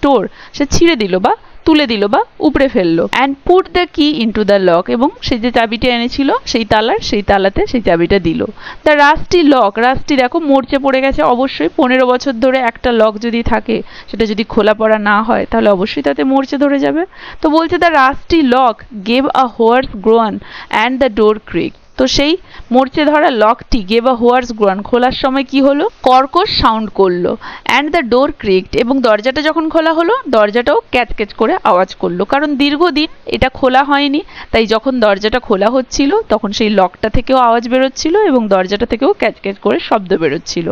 ছিঁড়ে দিল বা তুলে দিল বা উপড়ে ফেললো। অ্যান্ড পুট দ্য কি ইনটু দ্য লক, এবং সে যে চাবিটা এনেছিল সেই তালাতে সেই চাবিটা দিল। দ্য রাস্টি লক, রাস্টি দেখো মরচে পড়ে গেছে, অবশ্যই 15 বছর ধরে একটা লক যদি থাকে সেটা যদি খোলা পড়া না হয় তাহলে অবশ্যই তাতে মরচে ধরে যাবে। তো বলছে the rusty lock gave a hoarse groan and the door creak. তো সেই মরচে ধরা লকটি গেভ আ হোয়ার্স গ্রোয়ান, খোলার সময় কি হলো, কর্কশ সাউন্ড করলো। অ্যান্ড দ্য ডোর ক্রিকড, এবং দরজাটা যখন খোলা হলো দরজাটাও ক্যাচক্যাচ করে আওয়াজ করলো, কারণ দীর্ঘদিন এটা খোলা হয়নি, তাই যখন দরজাটা খোলা হচ্ছিল তখন সেই লকটা থেকেও আওয়াজ বেরোচ্ছিল এবং দরজাটা থেকেও ক্যাচক্যাচ করে শব্দ বেরোচ্ছিল।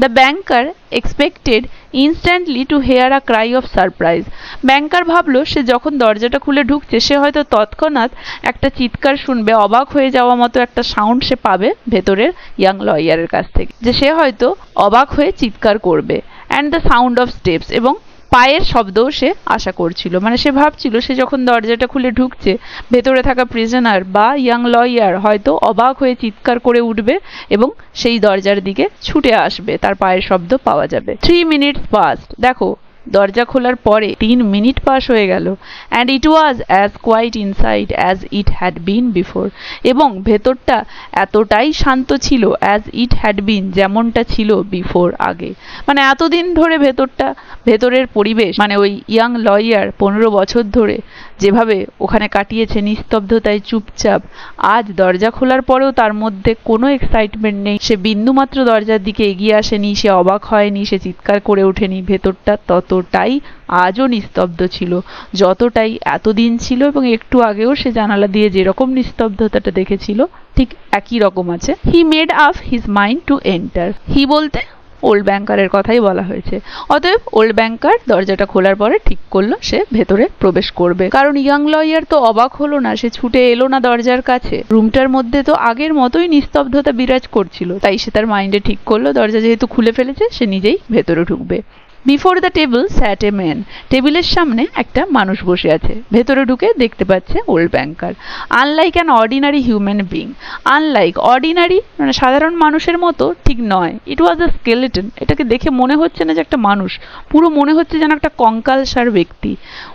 The banker expected instantly to hear a cry of surprise. Banker ভাবলো সে যখন দরজাটা খুলে ঢুকছে সে হয়তো তৎক্ষণাৎ একটা চিৎকার শুনবে, অবাক হয়ে যাওয়া মতো একটা সাউন্ড সে পাবে ভেতরের ইয়াং লয়ারের কাছ থেকে, যে সে হয়তো অবাক হয়ে চিৎকার করবে। And the sound of steps, এবং পায়ের শব্দও সে আশা করছিল, মানে সে ভাবছিল সে যখন দরজাটা খুলে ঢুকছে ভেতরে থাকা প্রিজনার বা ইয়াং লয়ার হয়তো অবাক হয়ে চিৎকার করে উঠবে এবং সেই দরজার দিকে ছুটে আসবে, তার পায়ের শব্দ পাওয়া যাবে। 3 minutes passed, দেখো দরজা খোলার পরে 3 মিনিট পাস হয়ে গেল। And it was as quiet inside as it had been before, এবং ভেতরটা এতটাই শান্ত ছিল অ্যাজ ইট হ্যাড বিন, যেমনটা ছিল বিফোর, আগে। মানে এতদিন ধরে ভেতরের পরিবেশ, মানে ওই ইয়াং লয়ার 15 বছর ধরে যেভাবে ওখানে কাটিয়েছে নিস্তব্ধতায় চুপচাপ, আজ দরজা খোলার পরেও তার মধ্যে কোনো এক্সাইটমেন্ট নেই, সে বিন্দুমাত্র দরজার দিকে এগিয়ে আসেনি, সে অবাক হয়নি, সে চিৎকার করে ওঠেনি। ভেতরটা ততটাই আজও নিস্তব্ধ ছিল যতটাই এতদিন ছিল, এবং একটু আগেও সে জানালা দিয়ে যেরকম নিস্তব্ধতাটা দেখেছিল ঠিক একই রকম আছে। He made up his mind to enter, হি বলতে ওল্ড ব্যাংকারের কথাই বলা হয়েছে। অতএব ওল্ড ব্যাংকার দরজাটা খোলার পরে ঠিক করলো সে ভেতরে প্রবেশ করবে, কারণ ইয়াং লয়ার তো অবাক হলো না, সে ছুটে এলো না দরজার কাছে। রুমটার মধ্যে তো আগের মতোই নিস্তব্ধতা বিরাজ করছিল, তাই সে তার মাইন্ডে ঠিক করলো দরজা যেহেতু খুলে ফেলেছে সে নিজেই ভেতরে ঢুকবে। Before the table sat a man, টেবিলের সামনে একটা মানুষ বসে আছে। ভেতরে ঢুকে দেখতে পাচ্ছে old banker. Unlike an ordinary human being, unlike ordinary মানে সাধারণ মানুষের মতো ঠিক নয়, ইট ওয়াজ আ স্কেলেটন, এটাকে দেখে মনে হচ্ছে না যে একটা মানুষ, পুরো মনে হচ্ছে যেন একটা কঙ্কালসার ব্যক্তি।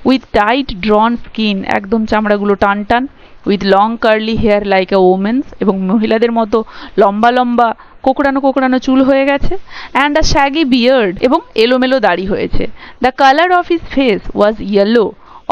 উইথ টাইট ড্রন স্কিন, একদম চামড়াগুলো টান টান, with long curly hair like a women's, এবং মহিলাদের মতো লম্বা লম্বা কোকড়ানো কোকড়ানো চুল হয়ে গেছে, অ্যান্ড আ শ্যাগি বিয়ার্ড, এবং এলোমেলো দাড়ি হয়েছে। The colour of his face was yellow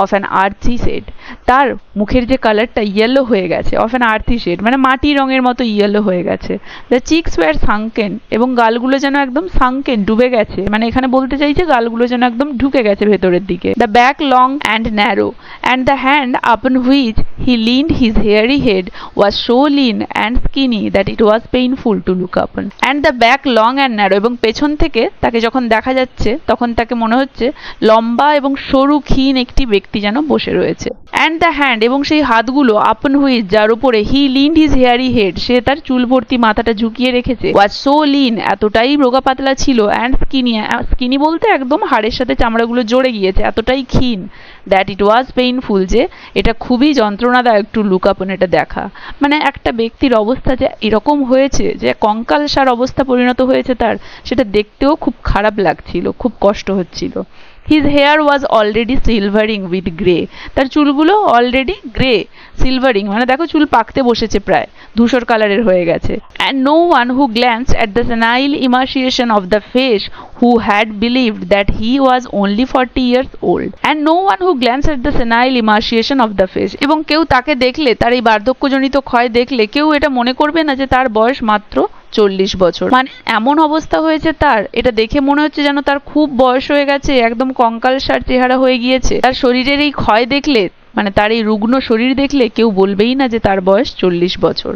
of an earthy shade, তার মুখের যে কালারটা ইয়েলো হয়ে গেছে, অফ অ্যান আর্থি শেড মানে মাটি রঙের মতো ইয়েলো হয়ে গেছে। দ্য চিকস ওয়ার সাঙ্কেন, এবং গালগুলো যেন একদম সাঙ্কেন ডুবে গেছে, মানে এখানে বলতে চাইছে গালগুলো যেন একদম ঢুকে গেছে ভেতরের দিকে। The back long and narrow, and the hand upon which he leaned his hairy head was so lean and skinny that it was painful to look upon. And the back long and narrow, এবং পেছন থেকে তাকে যখন দেখা যাচ্ছে তখন তাকে মনে হচ্ছে লম্বা এবং সরু ক্ষীণ একটি ব্যক্তি যেন বসে রয়েছে। অ্যান্ড দ্য হ্যান্ড, এবং সেই হাতগুলো আপন হুইচ যার উপরে হি লিনড হিজ হেয়ারি হেড, সে তার চুল ভর্তি মাথাটা ঝুঁকিয়ে রেখেছে, ওয়াজ সো লিন, এতটাই রোগা পাতলা ছিল, অ্যান্ড স্কিনি, স্কিনি বলতে একদম হাড়ের সাথে চামড়াগুলো জড়ে গিয়েছে, এতটাই ক্ষীণ, দ্যাট ইট ওয়াজ পেইনফুল, যে এটা খুবই যন্ত্রণাদায়ক টু লুক আপন, এটা দেখা। মানে একটা ব্যক্তির অবস্থা যে এরকম হয়েছে, যে কঙ্কালসার অবস্থা পরিণত হয়েছে তার, সেটা দেখতেও খুব খারাপ লাগছিল, খুব কষ্ট হচ্ছিল। His hair was already silvering with grey, তার চুলগুলো অলরেডি গ্রে, সিলভারিং মানে দেখো চুল পাকতে বসেছে, প্রায় ধূসর কালারের হয়ে গেছে। And no one who glanced at the senile emaciation of the face who had believed that he was only 40 years old, and no one who glanced at the senile emaciation of the face, এবং কেউ তাকে দেখলে, তার এই বার্ধক্যজনিত ক্ষয় দেখলে কেউ এটা মনে করবে না যে তার বয়স মাত্র 40 বছর। মানে এমন অবস্থা হয়েছে তার, এটা দেখে মনে হচ্ছে যেন তার খুব বয়স হয়ে গেছে, একদম কঙ্কালসার চেহারা হয়ে গিয়েছে। তার শরীরের এই ক্ষয় দেখলে, মানে তার এই রুগ্ন শরীর দেখলে কেউ বলবেই না যে তার বয়স 40 বছর।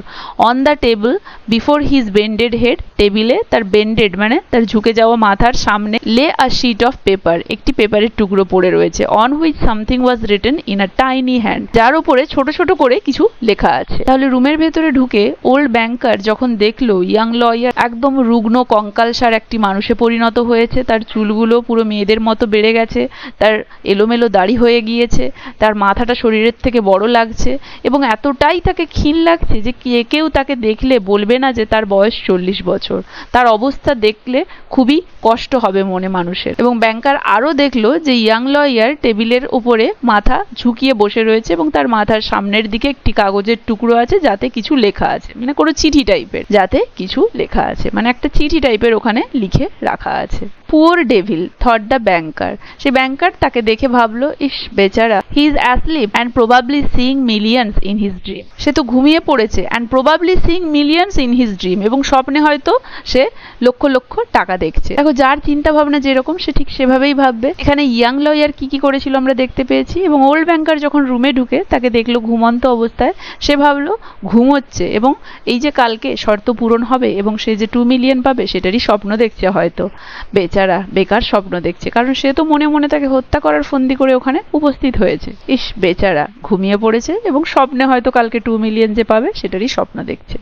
On the table before his bended head, টেবিলে তার বেন্ডেড মানে তার ঝুঁকে যাওয়া মাথার সামনে লে আ শিট অফ পেপার, একটি পেপারের টুকরো পড়ে রয়েছে। On which something was written in a tiny hand, যার উপরে ছোট ছোট করে কিছু লেখা আছে। তাহলে রুমের ভেতরে ঢুকে ওল্ড ব্যাংকার যখন দেখলো ইয়াং লয়ার একদম রুগ্ন কঙ্কালসার একটি মানুষে পরিণত হয়েছে, তার চুলগুলো পুরো মেয়েদের মতো বেড়ে গেছে, তার এলোমেলো দাড়ি হয়ে গিয়েছে, তার মাথা শরীরের থেকে বড় লাগছে, এবং এতটাই তাকে ক্ষীণ লাগছে যে কেউ তাকে দেখলে বলবে না যে তার বয়স 40 বছর। তার অবস্থা দেখলে খুবই কষ্ট হবে মনে মানুষের। এবং ব্যাংকার আরো দেখলো যে ইয়াং লয়ার টেবিলের উপরে মাথা ঝুঁকিয়ে বসে রয়েছে, এবং তার মাথার সামনের দিকে একটি কাগজের টুকরো আছে যাতে কিছু লেখা আছে, মানে কোনো চিঠি টাইপের, যাতে কিছু লেখা আছে, মানে একটা চিঠি টাইপের ওখানে লিখে রাখা আছে। Poor devil thought the banker, সে ব্যাংকার তাকে দেখে ভাবলো, ইস বেচারা, he is asleep and probably seeing millions in his dream, সে তো ঘুমিয়ে পড়েছে, and probably seeing millions in his dream, এবং স্বপ্নে হয়তো সে লক্ষ লক্ষ টাকা দেখছে। দেখো যার চিন্তা ভাবনা যেরকম সে ঠিক সেভাবেই ভাববে। এখানে ইয়াং লয়ার কি কি করেছিল আমরা দেখতে পেয়েছি, এবং ওল্ড ব্যাংকার যখন রুমে ঢুকে তাকে দেখলো ঘুমন্ত অবস্থায়, সে ভাবলো ঘুমোচ্ছে, এবং এই যে কালকে শর্ত পূরণ হবে এবং সে যে 2 মিলিয়ন পাবে সেটারই স্বপ্ন দেখছে হয়তো। বেচারা বেকার স্বপ্ন দেখছে, কারণ সে তো মনে মনে তাকে হত্যা করার ফন্দি করে ওখানে উপস্থিত হয়েছে। ইস বেচারা ঘুমিয়ে পড়েছে এবং স্বপ্নে হয়তো কালকে 2 মিলিয়ন যে পাবে সেটারই স্বপ্ন দেখছে।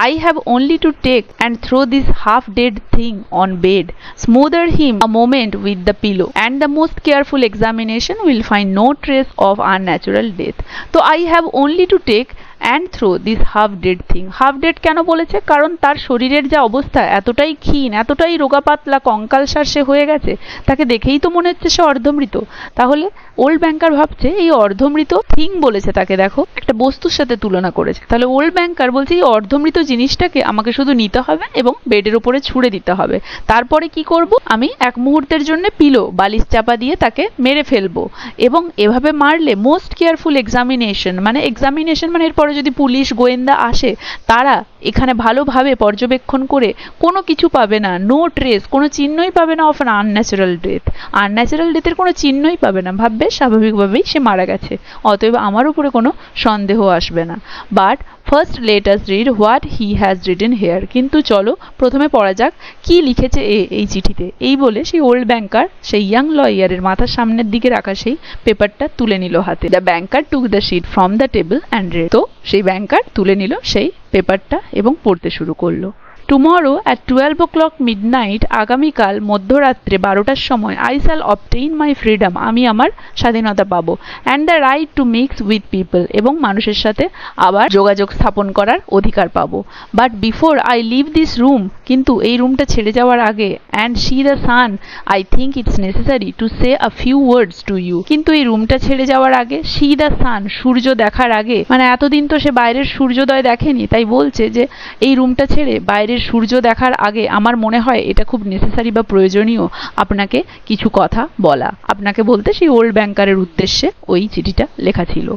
I have only to take and throw this half dead thing on bed, smother him a moment with the pillow, and the most careful examination will find no trace of unnatural death. So I have only to take and throw this half dead thing. half dead কেন বলেছে, কারণ তার শরীরের যা অবস্থা, এতটাই ক্ষীণ, এতটাই রোগা পাতলা কঙ্কালসার সে হয়ে গেছে, তাকে দেখেই তো মনে হচ্ছে সে অর্ধমৃত। তাহলে ওল্ড ব্যাংকার ভাবছে এই অর্ধমৃত থিং বলেছে তাকে, দেখো একটা বস্তুর সাথে তুলনা করেছে। তাহলে ওল্ড ব্যাংকার বলছে এই অর্ধমৃত জিনিসটাকে আমাকে শুধু নিতে হবে এবং বেডের উপরে ছুঁড়ে দিতে হবে, তারপরে কি করব, আমি এক মুহূর্তের জন্য পিলো বালিশ চাপা দিয়ে তাকে মেরে ফেলবো, এবং এভাবে মারলে মোস্ট কেয়ারফুল এক্সামিনেশন, মানে এক্সামিনেশন মানে এরপরে যদি পুলিশ গোয়েন্দা আসে, তারা এখানে ভালোভাবে পর্যবেক্ষণ করে কোনো কিছু পাবে না, নো ট্রেস, কোনো চিহ্নই পাবে না of an unnatural death. Unnatural ডেথের কোনো চিহ্নই পাবে না, ভাববে স্বাভাবিকভাবেই সে মারা গেছে, অতএব আমার উপরে কোনো সন্দেহ আসবে না। But first let us read what he has written here. কিন্তু চলো প্রথমে পড়া যাক কি লিখেছে এই চিঠিতে। এই বলে সেই ওল্ড ব্যাংকার সেই ইয়াং লয়ারের মাথার সামনের দিকে রাখা সেই পেপারটা তুলে নিল হাতে। The banker took the sheet from the table and read. তো সেই ব্যাংকার তুলে নিল সেই পেপারটা এবং পড়তে শুরু করলো। টুমরো অ্যাট 12 o'clock midnight, আগামীকাল মধ্যরাত্রে 12টার সময়, I shall obtain my freedom, আমি আমার স্বাধীনতা পাবো, and the right to mix with people, এবং মানুষের সাথে আবার যোগাযোগ স্থাপন করার অধিকার পাবো। But before I leave this room, কিন্তু এই রুমটা ছেড়ে যাওয়ার আগে, and see the sun, I think it's necessary to say a few words to you. কিন্তু এই রুমটা ছেড়ে যাওয়ার আগে, সি দ্য সান, সূর্য দেখার আগে, মানে এতদিন তো সে বাইরের সূর্যোদয় দেখেনি, তাই বলছে যে এই রুমটা ছেড়ে বাইরের সূর্য দেখার আগে আমার মনে হয় এটা খুব নেসেসারি বা প্রয়োজনীয় আপনাকে কিছু কথা বলা। আপনাকে বলতে সেই ওল্ড ব্যাংকারের উদ্দেশ্যে ওই চিঠিটা লেখা ছিল।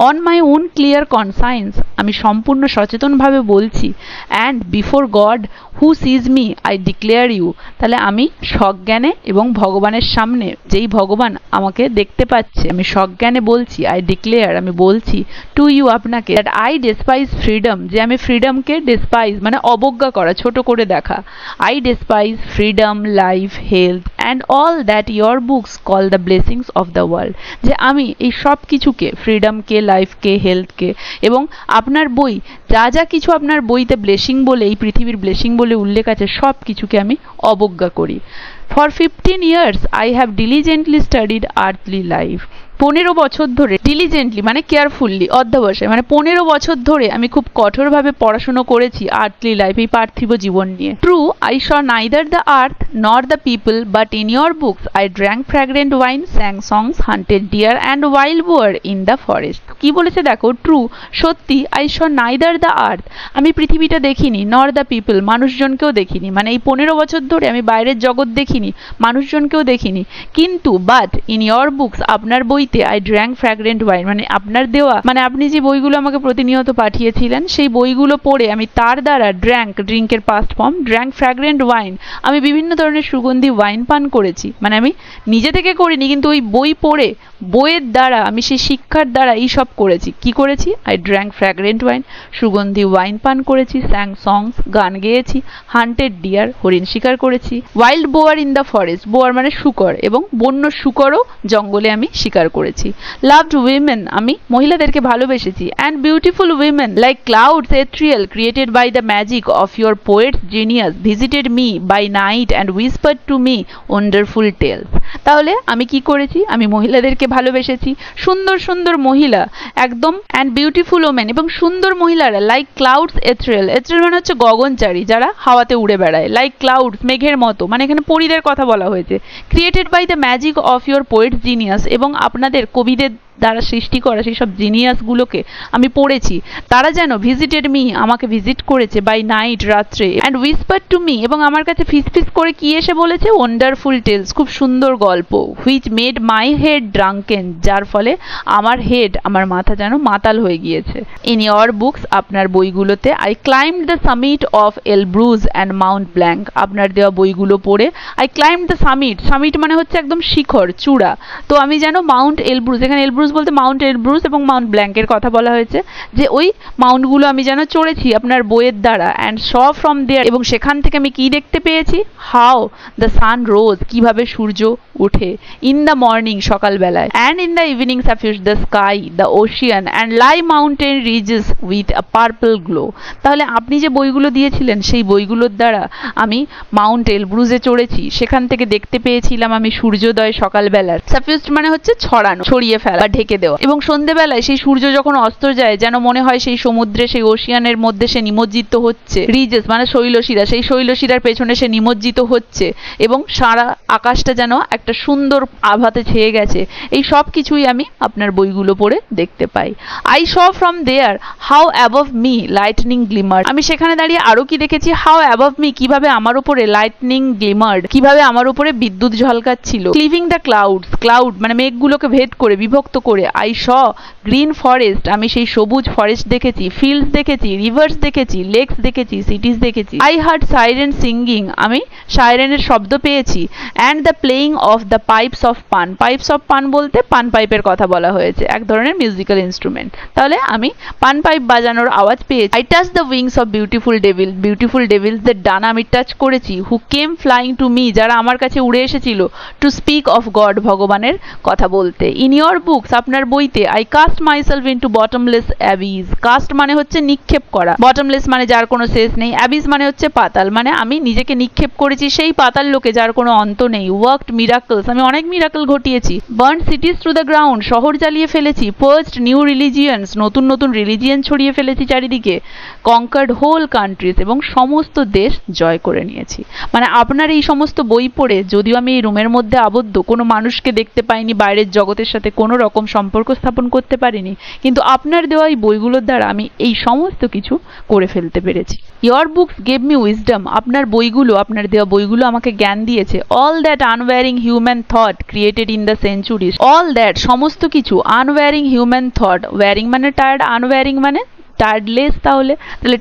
On my own clear conscience, আমি সম্পূর্ণ সচেতনভাবে বলছি, and before God who sees me I declare you, তাহলে আমি সজ্ঞানে এবং ভগবানের সামনে, যেই ভগবান আমাকে দেখতে পাচ্ছে, আমি সজ্ঞানে বলছি, আই ডিক্লেয়ার, আমি বলছি, টু ইউ, আপনাকে, দ্যাট আই ডেসপাইজ ফ্রিডম, যে আমি ফ্রিডমকে ডেসপাইজ মানে অবজ্ঞা করা, ছোট করে দেখা, I despise freedom, life, health and all that your books call the blessings of the world, যে আমি এই সব কিছুকে, ফ্রিডমকে, লাইফকে, হেলথকে এবং আপনার বই, যা যা কিছু আপনার বইতে ব্লেসিং বলে, এই পৃথিবীর ব্লেসিং বলে উল্লেখ আছে, সব কিছুকে আমি অবজ্ঞা করি। For 15 years I have diligently studied earthly life, 15 বছর ধরে, ডিলিজেন্টলি মানে কেয়ারফুললি, অধ্যবসায় মানে 15 বছর ধরে আমি খুব কঠোরভাবে পড়াশোনা করেছি আর্থলি লাইফ, এই পার্থিব জীবন নিয়ে। True, I saw neither the earth nor the people, but in your books I drank fragrant wine, sang songs, hunted deer and wild boar in the forest. কি বলেছে দেখো, ট্রু, সত্যি, I saw neither the earth, আমি পৃথিবীটা দেখিনি, নর the people, মানুষজনকেও দেখিনি, মানে এই 15 বছর ধরে আমি বাইরের জগৎ দেখিনি, মানুষজনকেও দেখিনি, কিন্তু বাট ইন ইয়োর বুকস, আপনার বইতে, আই ড্র্যাঙ্ক ফ্র্যাগ্রেন্ট ওয়াইন, মানে আপনার দেওয়া, মানে আপনি যে বইগুলো আমাকে প্রতিনিয়ত পাঠিয়েছিলেন, সেই বইগুলো পড়ে আমি তার দ্বারা, ড্র্যাঙ্ক, ড্রিঙ্কের past form, drank fragrant wine, আমি বিভিন্ন ধরনের সুগন্ধি ওয়াইন পান করেছি, মানে আমি নিজে থেকে করিনি, কিন্তু ওই বই পড়ে, বইয়ের দ্বারা, আমি সেই শিক্ষার দ্বারা এই সব করেছি। কি করেছি? আই ড্র্যাঙ্ক ফ্র্যাগ্রেন্ট ওয়াইন, সুগন্ধি ওয়াইন পান করেছি, স্যাং সংস, গান গেয়েছি, হান্টেড ডিয়ার, হরিণ শিকার করেছি, wild boar in the forest, Boer মানে শুকর, এবং বন্য শুকরও জঙ্গলে আমি শিকার করেছি। লাভড উইমেন, আমি মহিলাদেরকে ভালোবেসেছি, and beautiful women like clouds ethereal created by the magic of your poets genius visited me by night and whispered to me wonderful tales. তাহলে আমি কি করেছি? আমি মহিলাদেরকে ভালোবেসেছি, সুন্দর সুন্দর মহিলা একদম, অ্যান্ড বিউটিফুল ওমেন, এবং সুন্দর মহিলারা, লাইক ক্লাউডস এথ্রিয়াল, এথ্রিয়াল মানে হচ্ছে গগনচারী, যারা হাওয়াতে উড়ে বেড়ায়, লাইক ক্লাউডস মেঘের মতো, মানে এখানে পরীদের কথা বলা হয়েছে, created by the magic of your poets genius, এবং আপনাদের কবিদের দ্বারা সৃষ্টি করা সেই সব জিনিয়াসগুলোকে আমি পড়েছি, তারা যেন ভিজিটেড মি, আমাকে ভিজিট করেছে, বাই নাইট, রাত্রে, অ্যান্ড হুইসপার টু মি, এবং আমার কাছে ফিসফিস করে কি এসে বলেছে, ওয়ান্ডারফুল টেলস, খুব সুন্দর গল্প, which made my head drunken, যার ফলে আমার হেড, আমার মাথা যেন মাতাল হয়ে গিয়েছে। ইন ইয়োর বুকস, আপনার বইগুলোতে, I climbed the summit of Elbruz and Mount Blanc, আপনার দেওয়া বইগুলো পড়ে, I climbed the summit, summit মানে হচ্ছে একদম শিখর, চূড়া, তো আমি যেন মাউন্ট এলব্রুজ, এখানে এলব্রুজ বলতে মাউন্ট এলব্রুজ এবং মাউন্ট ব্ল্যাঙ্কের কথা বলা হয়েছে, যে ওই মাউন্টগুলো আমি যেন চড়েছি আপনার বইয়ের দ্বারা, অ্যান্ড স ফ্রম দেয়ার, এবং সেখান থেকে আমি কি দেখতে পেয়েছি, হাউ দ্য সান রোজ, কিভাবে সূর্য উঠে, ইন দ্য মর্নিং, সকালবেলায়, and in the evening suffuse the sky, the ocean and lie mountain ridges with a purple glow. তাহলে আপনি যে বইগুলো দিয়েছিলেন সেই বইগুলোর দ্বারা আমি মাউন্ট এলব্রুজে চড়েছি, সেখান থেকে দেখতে পেয়েছিলাম আমি সূর্যোদয় সকালবেলার, সাফিউজড মানে হচ্ছে ছড়ানো, ছড়িয়ে ফেলা, ঢেকে দেওয়া, এবং সন্ধ্যেবেলায় সেই সূর্য যখন অস্ত যায়, যেন মনে হয় সেই সমুদ্রে, সেই ওশিয়ানের মধ্যে সে নিমজ্জিত হচ্ছে, রিজেস মানে শৈলশিরা, সেই শৈলশিরার পেছনে সে নিমজ্জিত হচ্ছে, এবং সারা আকাশটা যেন একটা সুন্দর আভাতে ছেয়ে গেছে, এই সব কিছুই আমি আপনার বইগুলো পড়ে দেখতে পাই। I saw from there how above me lightning glimmer, আমি সেখানে দাঁড়িয়ে আরো কি দেখেছি, হাউ অ্যাবভ মি, কিভাবে আমার উপরে, লাইটনিং গ্লিমার্ড, কিভাবে আমার উপরে বিদ্যুৎ ঝলকাচ্ছিল, ক্লিভিং দ্য ক্লাউডস, ক্লাউড মানে মেঘগুলোকে ভেদ করে, বিভক্ত করে আই শ গ্রিন ফরেস্ট, আমি সেই সবুজ ফরেস্ট দেখেছি, ফিল্ডস দেখেছি, রিভার্স দেখেছি, লেকস দেখেছি, সিটিজ দেখেছি। আই হার্ড সাইরেন সিঙ্গিং, আমি সাইরেনের শব্দ পেয়েছি। And the playing of the pipes of পান, পাইপস অফ পান বলতে পান পাইপের কথা বলা হয়েছে, এক ধরনের মিউজিক্যাল ইনস্ট্রুমেন্ট। তাহলে আমি পান পাইপ বাজানোর আওয়াজ পেয়েছি। I touch the wings of beautiful devil, beautiful ডেভিলসদের ডানা আমি টাচ করেছি। Who came flying to me, যারা আমার কাছে উড়ে এসেছিল, টু স্পিক অফ গড, ভগবানের কথা বলতে। ইন ইয়োর বুকস, আপনার বইতে, I cast myself into bottomless abyss, cast মানে হচ্ছে নিক্ষেপ করা, বটমলেস মানে যার কোনো শেষ নেই, অ্যাবিজ মানে হচ্ছে পাতাল, মানে আমি নিজেকে নিক্ষেপ করেছি সেই পাতাল লোকে যার কোনো অন্ত নেই। ওয়ার্কড মিরাকলস, আমি অনেক মিরাকল ঘটিয়েছি। Burn cities to the ground, শহর জ্বালিয়ে ফেলেছি। পার্চড নিউ রিলিজিয়ান্স, নতুন নতুন রিলিজিয়ান ছড়িয়ে ফেলেছি চারিদিকে। কনকার্ড হোল কান্ট্রিজ, এবং সমস্ত দেশ জয় করে নিয়েছি। মানে আপনার এই সমস্ত বই পড়ে, যদিও আমি এই রুমের মধ্যে আবদ্ধ, কোনো মানুষকে দেখতে পাইনি, বাইরের জগতের সাথে কোনো রকম সম্পর্ক স্থাপন করতে পারিনি, কিন্তু আপনার দেওয়া এই বইগুলোর দ্বারা আমি এই সমস্ত কিছু করে ফেলতে পেরেছি। Your books gave me wisdom, আপনার বইগুলো, আপনার দেওয়া বইগুলো আমাকে জ্ঞান দিয়েছে। All that unwearying human thought created in the centuries, all that সমস্ত কিছু, আনওয়ারিং হিউম্যান থট, ওয়ারিং মানে টায়ার্ড, আনওয়ারিং মানে টায়ার্ডলেস, তাহলে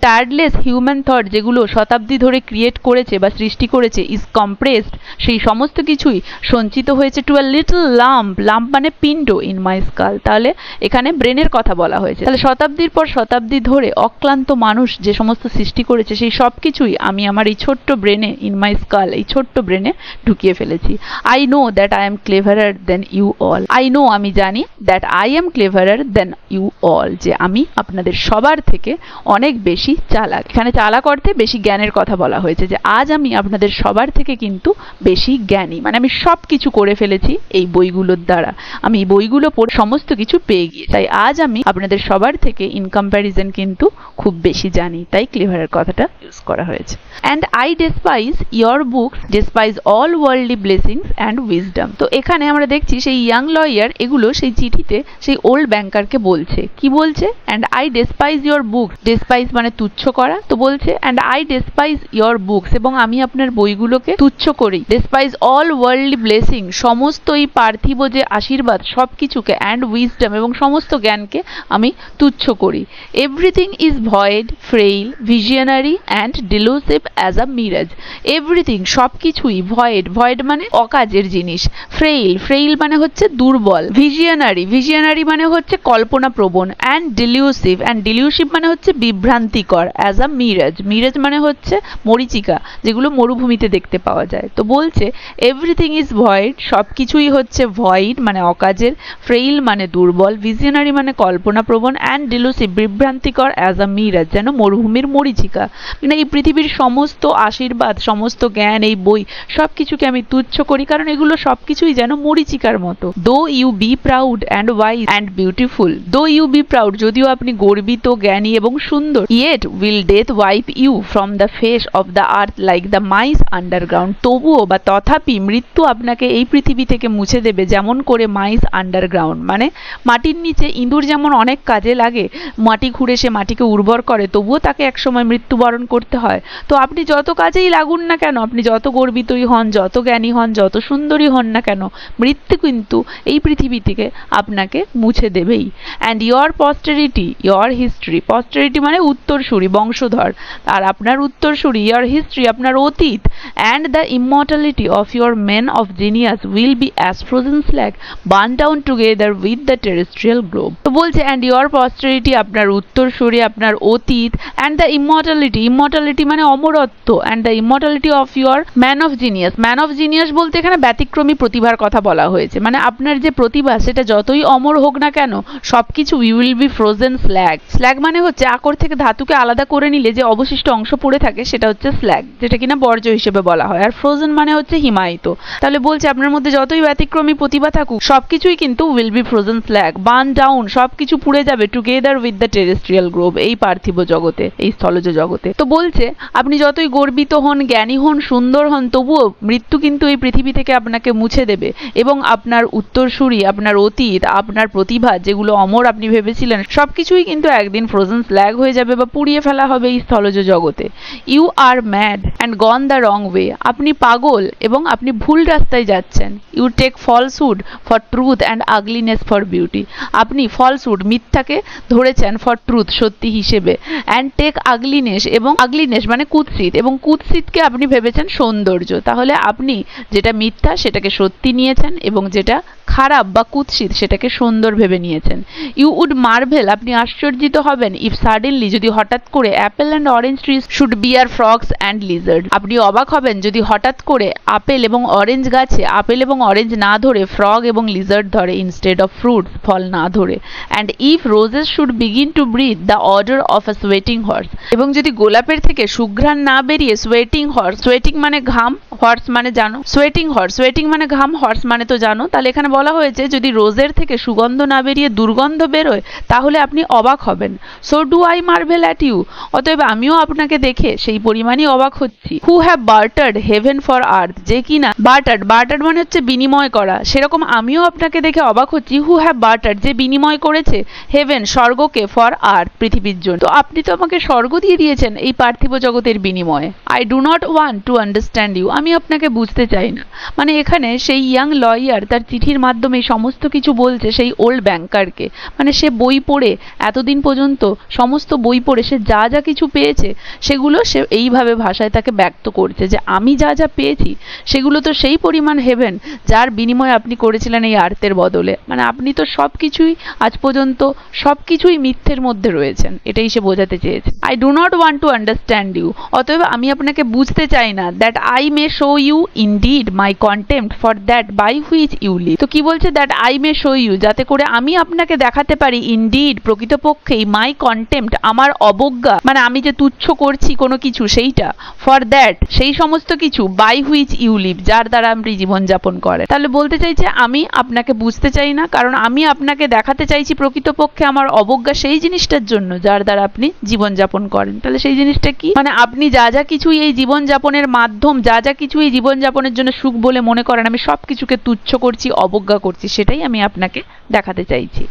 টায়ার্ডলেস হিউম্যান থট যেগুলো শতাব্দী ধরে ক্রিয়েট করেছে বা সৃষ্টি করেছে, ইজ কম্প্রেসড, সেই সমস্ত কিছুই সঞ্চিত হয়েছে to a little lump, lump মানে পিণ্ড, ইন মাই স্কাল, তাহলে এখানে ব্রেনের কথা বলা হয়েছে। তাহলে শতাব্দীর পর শতাব্দী ধরে অক্লান্ত মানুষ যে সমস্ত সৃষ্টি করেছে সেই সব কিছুই আমি আমার এই ছোট্ট ব্রেনে, ইন মাই স্কাল, এই ছোট্ট ব্রেনে ঢুকিয়ে ফেলেছি। I know that I am cleverer than you all, I know আমি জানি, that I am cleverer than you all, যে আমি আপনাদের সবার থেকে অনেক বেশি চালাক। এখানে চালাক অর্থে বেশি জ্ঞানের কথা বলা হয়েছে, যে আজ আমি আপনাদের সবার থেকে কিন্তু বেশি জ্ঞানী, মানে আমি সব কিছু করে ফেলেছি এই বইগুলোর দ্বারা, আমি এই বইগুলো পড়ে সমস্ত কিছু পেয়ে গিয়ে, তাই আজ আমি আপনাদের সবার থেকে ইন কম্প্যারিজন কিন্তু খুব বেশি জানি, তাই ক্লেভারের কথাটা ইউজ করা হয়েছে। And I despise your books, despise all worldly blessings and wisdom. তো এখানে আমরা দেখছি সেই ইয়াং লয়ার এগুলো সেই চিঠিতে সেই ওল্ড ব্যাংকারকে বলছে, কি বলছে? And I despise your books, ডেসপাইজ মানে তুচ্ছ করা, তো বলছে and I despise your books, এবং আমি আপনার বইগুলোকে তুচ্ছ করি। ডেসপাইজ অল ওয়ার্ল্ডলি ব্লেসিং, সমস্ত এই পার্থিব যে আশীর্বাদ সব কিছুকে, অ্যান্ড উইজডম এবং সমস্ত জ্ঞানকে আমি তুচ্ছ করি। Everything is void, frail, visionary and delusive as a mirage. Everything সব কিছুই, ভয়েড, ভয়েড মানে অকাজের জিনিস, ফ্রেইল, ফ্রেইল মানে হচ্ছে দুর্বল, ভিজিয়নারি, ভিজিয়নারি মানে হচ্ছে কল্পনা প্রবণ, অ্যান্ড ডিলিউসিভ, অ্যান্ড ডিলিউসিভ মানে হচ্ছে বিভ্রান্তিকর, অ্যাজ আ মিরাজ, মিরাজ মানে হচ্ছে মরিচিকা যেগুলো মরুভূমিতে দেখতে পাওয়া যায়। তো বলছে এভরিথিং ইজ ভয়েড, সব কিছুই হচ্ছে ভয়েড মানে অকাজের, ফ্রেইল মানে দুর্বল, ভিজিয়নারি মানে কল্পনা প্রবণ, অ্যান্ড ডিলুসিভ বিভ্রান্তিকর, অ্যাজ আ মিরাজ যেন মরুভূমির মরিচিকা। মানে এই পৃথিবীর সমস্ত আশীর্বাদ, সমস্ত জ্ঞান, এই বই সব কিছুকে আমি তুচ্ছ করি, কারণ এগুলো সব কিছুই যেন মরিচিকার মতো। Though you be proud and wise and beautiful, though you be proud, যদিও আপনি গর্বিত, জ্ঞানী এবং সুন্দর, yet will death wipe you from the face of the earth like the mice underground, তবুও বা তথাপি মৃত্যু আপনাকে এই পৃথিবী থেকে মুছে দেবে যেমন করে মাইস আন্ডারগ্রাউন্ড, মানে মাটির নিচে ইঁদুর যেমন অনেক কাজে লাগে, মাটি খুঁড়ে সে মাটিকে উর্বর করে, তবুও তাকে একসময় মৃত্যুবরণ করতে হয়। তো আপনি যত কাজেই লাগুন না কেন, আপনি যত গর্বিতই হন, যত জ্ঞানী হন, যত সুন্দরী হন না কেন, মৃত্যু কিন্তু এই পৃথিবী থেকে আপনাকে মুছে দেবেই। অ্যান্ড ইয়োর পস্টেরিটি, ইয়োর হিস্ট্রি, পস্টেরিটি মানে উত্তরসূরি, বংশধর, আর আপনার উত্তরসূরি, ইয়োর হিস্ট্রি আপনার অতীত, and the immortality of your men of genius will be as frozen slag burn down together with the terrestrial globe. তো বলছে অ্যান্ড ইয়োর পস্টেরিটি আপনার উত্তরসূরি, আপনার অতীত, অ্যান্ড দ্য ইমর্টালিটি, ইমর্টালিটি মানে অমরত্ব, and the immortality of your man of genius, man of genius বলতে এখানে ব্যতিক্রমী প্রতিভার কথা বলা হয়েছে, মানে আপনার যে প্রতিভা সেটা যতই অমর হোক না কেন সবকিছু will be frozen slug. Slug মানে হচ্ছে আকর থেকে ধাতুকে আলাদা করে নিলে যে অবশিষ্ট অংশ পড়ে থাকে সেটা হচ্ছে স্ল্যাগ, যেটা কিনা বর্জ্য হিসেবে বলা হয়, আর ফ্রোজেন মানে হচ্ছে হিমায়িত। তাহলে বলছে আপনার মধ্যে যতই ব্যতিক্রমী প্রতিভা থাকুক সবকিছুই কিন্তু will be frozen slag, burn down সবকিছু পুড়ে যাবে, together with the terrestrial globe এই পার্থিব জগতে, এই স্থলজ জগতে। তো বলছে আপনি যতই গর্বিত হন, জ্ঞানী হন, সুন্দর হন, তবুও মৃত্যু কিন্তু এই পৃথিবী থেকে আপনাকে মুছে দেবে, এবং আপনার উত্তরসূরি, আপনার অতীত, আপনার প্রতিভা যেগুলো অমর আপনি ভেবেছিলেন সবকিছুই কিন্তু একদিন একদিন ফ্রোজেন স্ল্যাগ হয়ে যাবে বা পুড়িয়ে ফেলা হবে এই স্থলজ জগতে। You are mad and gone the wrong way, আপনি পাগল এবং আপনি ভুল রাস্তায় যাচ্ছেন। You take falsehood for truth and ugliness for beauty, আপনি ফলসহুড মিথ্যাকে ধরেছেন ফর ট্রুথ সত্যি হিসেবে, অ্যান্ড টেক আগলিনেস এবং আগলিনেস মানে কুৎসিত, এবং কুৎসিতকে আপনি ভেবেছেন সৌন্দর্য। তাহলে আপনি যেটা মিথ্যা সেটাকে সত্যি নিয়েছেন এবং যেটা খারাপ বা কুৎসিত সেটাকে সুন্দর ভেবে নিয়েছেন। ইউ উড মার্ভেল, আপনি আশ্চর্যিত হবেন, ইফ সাডেনলি যদি হঠাৎ করে Apple and orange trees should beer frogs and Lizaad, আপনি অবাক হবেন যদি হঠাৎ করে আপেল এবং অরেঞ্জ গাছে আপেল এবং অরেঞ্জ না ধরে ফ্রগ এবং লিজার্ড ধরে ইনস্টেড অফ ফ্রুটস, ফল না ধরে। And if roses should begin to breathe the odour of a sweating horse, এবং যদি গোলাপের থেকে সুঘ্রাণ না বেরিয়ে সোয়েটিং হর্স, সোয়েটিং মানে ঘাম, হর্স মানে জানো, সোয়েটিং হর্স, সোয়েটিং মানে ঘাম, হর্স মানে তো জানো, তাহলে এখানে বলা হয়েছে যদি রোজের থেকে সুগন্ধ না বেরিয়ে দুর্গন্ধ বেরোয় তাহলে আপনি অবাক হবেন। So do I marvel at you, অতএব আমিও আপনাকে দেখে সেই পরিমাণই অবাক হচ্ছি। Who have bartered heaven for earth, যে কিনা বার্টার্ড, বার্টার্ড মানে হচ্ছে বিনিময় করা, সেরকম আমিও আপনাকে দেখে অবাক হচ্ছি। হু হ্যাভ বার্টার্ড, যে বিনিময় করেছে হেভেন স্বর্গকে ফর আর্থ পৃথিবীর জন্য, তো আপনি তো আমাকে স্বর্গ দিয়ে দিয়েছেন এই পার্থিব জগতের বিনিময়ে। I do not want to understand you, আমি আপনাকে বুঝতে চাই না। মানে এখানে সেই ইয়াং লয়ার তার চিঠির মাধ্যমে সমস্ত কিছু বলছে সেই ওল্ড ব্যাংকারকে, মানে সে বই পড়ে এতদিন পর্যন্ত সমস্ত বই পড়ে সে যা যা কিছু পেয়েছে সেগুলো সে এইভাবে ভাষায় তাকে ব্যক্ত করছে যে আমি যা যা পেয়েছি সেগুলো তো সেই পরিমাণ হেভেন যার বিনিময় আপনি করেছিলেন এই আর্তের বদলে। মানে আপনি তো সব কিছুই আজ পর্যন্ত সব কিছুই মিথ্যের মধ্যে রয়েছেন, এটাই সে বোঝাতে চেয়েছে। I do not want to understand you, অতএব আমি আপনাকে বুঝতে চাই না। That I may show you indeed my contempt for that by which you live, তো কি বলছে that I may show you, যাতে করে আমি আপনাকে দেখাতে পারি ইনডিড প্রকৃতপক্ষেই মাই কন্টেম্পট আমার অবজ্ঞা, মানে আমি যে তুচ্ছ করছি কোনো কিছু সেইটা, ফর দ্যাট সেই সমস্ত কিছু, বাই হুইচ ইউ লিভ যার দ্বারা আপনি জীবনযাপন করেন। তাহলে বলতে চাইছে আমি আপনাকে বুঝতে চাই না কারণ আমি আপনাকে দেখাতে চাইছি প্রকৃতপক্ষে আমার অবজ্ঞা সেই জিনিসটার জন্য যার দ্বারা আপনি জীবনযাপন করেন। তাহলে সেই জিনিসটা কি, মানে আপনি যা যা কিছু এই জীবনযাপনের মাধ্যম, যা যা কিছু এই জীবনযাপনের জন্য সুখ বলে মনে করেন, আমি সব কিছুকে তুচ্ছ করছি, অবজ্ঞা করছি, সেটাই আমি আপনাকে দেখাতে চাইছি।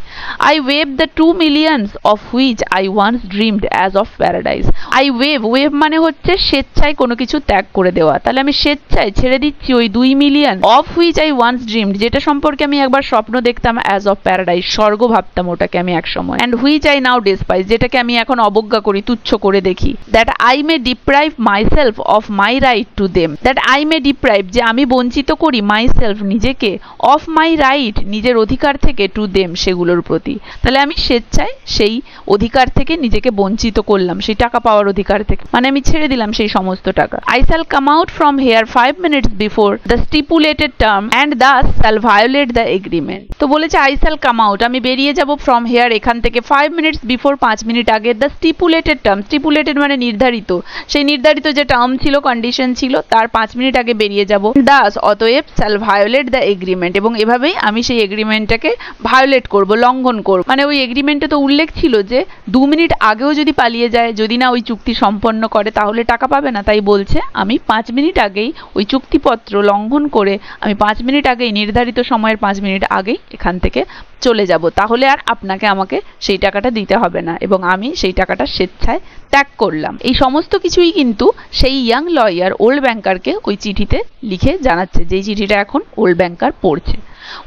I wave the 2 millions of which I once dreamed as of paradise, I wave, wave মানে হচ্ছে স্বেচ্ছায় কোনো কিছু ত্যাগ করে দেওয়া, তাহলে আমি স্বেচ্ছায় ছেড়ে দিচ্ছি ওই 2 million, of which I once dreamed যেটা সম্পর্কে আমি একবার স্বপ্ন দেখতাম, অ্যাজ অফ প্যারাডাইস স্বর্গ ভাবতাম ওটাকে আমি এক সময়, অ্যান্ড হুইচ আই নাও ডেসপাইজ যেটাকে আমি এখন অবজ্ঞা করি, তুচ্ছ করে দেখি। That I May deprive myself of my right to them, that I May deprive যে আমি বঞ্চিত করি মাইসেলফ নিজেকে, অফ মাই রাইট নিজের অধিকার থেকে, টু দেম সেগুলোর প্রতি। তাহলে আমি স্বেচ্ছায় সেই অধিকার থেকে নিজেকে বঞ্চিত করলাম, সেই টাকা পাওয়ার অধিকার থেকে, মানে আমি ছেড়ে দিলাম সেই সমস্ত টাকা। I shall come out from here 5 minutes before the stipulated term and thus shall violate the agreement, তো বলেছে আই শ্যাল কাম আউট আমি বেরিয়ে যাব, ফ্রম হেয়ার এখান থেকে, 5 minutes বিফোর 5 মিনিট আগে, দ্য স্টিপুলেটেড টার্ম, স্টিপুলেটেড মানে নির্ধারিত, সেই নির্ধারিত যে টার্ম ছিল, কন্ডিশন ছিল তার 5 মিনিট আগে বেরিয়ে যাব। দাস অতএব শ্যাল ভায়োলেট দ্য এগ্রিমেন্ট, এবং এভাবেই আমি সেই এগ্রিমেন্টটাকে ভায়োলেট করব, লঙ্ঘন করব। মানে ওই এগ্রিমেন্টে তো উল্লেখ ছিল যে 2 মিনিট আগেও যদি পালিয়ে যায়, যদি না ওই চুক্তি সম্পন্ন করে তাহলে টাকা পাবে না, তাই বলছে আমি 5 মিনিট আগেই ওই চুক্তিপত্র লঙ্ঘন করে আমি 5 মিনিট আগেই, নির্ধারিত সময়ের 5 মিনিট আগেই এখান থেকে চলে যাব, তাহলে আর আপনাকে আমাকে সেই টাকাটা দিতে হবে না, এবং আমি সেই টাকাটা স্বেচ্ছায় ত্যাগ করলাম। এই সমস্ত কিছুই কিন্তু সেই ইয়াং লয়ার ওল্ড ব্যাংকারকে ওই চিঠিতে লিখে জানাচ্ছে, যেই চিঠিটা এখন ওল্ড ব্যাংকার পড়ছে।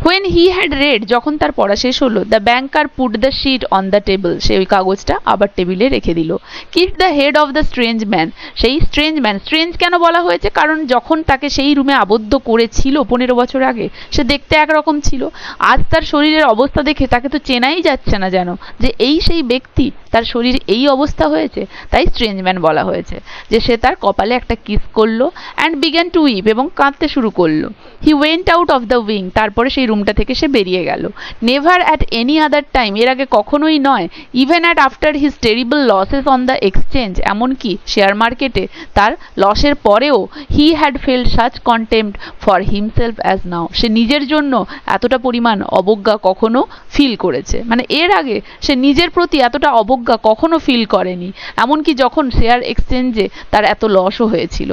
When he had read, যখন তার পড়া শেষ হলো, the banker put the sheet on the table, সে ওই কাগজটা আবার টেবিলে রেখে দিল। Kiss the head of the strange man, সেই স্ট্রেঞ্জ ম্যান, স্ট্রেঞ্জ কেন বলা হয়েছে কারণ যখন তাকে সেই রুমে আবদ্ধ করেছিল 15 বছর আগে সে দেখতে একরকম ছিল, আজ তার শরীরের অবস্থা দেখে তাকে তো চেনাই যাচ্ছে না যেন যে এই সেই ব্যক্তি, তার শরীর এই অবস্থা হয়েছে, তাই স্ট্রেঞ্জ ম্যান বলা হয়েছে। যে সে তার কপালে একটা কিস করলো অ্যান্ড বিগ্যান টু উইপ, এবং কাঁদতে শুরু করলো। He went out of the wing, তারপরে সেই রুমটা থেকে সে বেরিয়ে গেল। Never at any other time, এর আগে কখনোই নয়, even at after his terrible losses on the exchange, এমনকি শেয়ার মার্কেটে তার লসের পরেও, he had felt such contempt for himself as now, সে নিজের জন্য এতটা পরিমাণ অবজ্ঞা কখনো ফিল করেছে, মানে এর আগে সে নিজের প্রতি এতটা অবজ্ঞা কখনো ফিল করেনি, এমনকি যখন শেয়ার এক্সচেঞ্জে তার এত লসও হয়েছিল।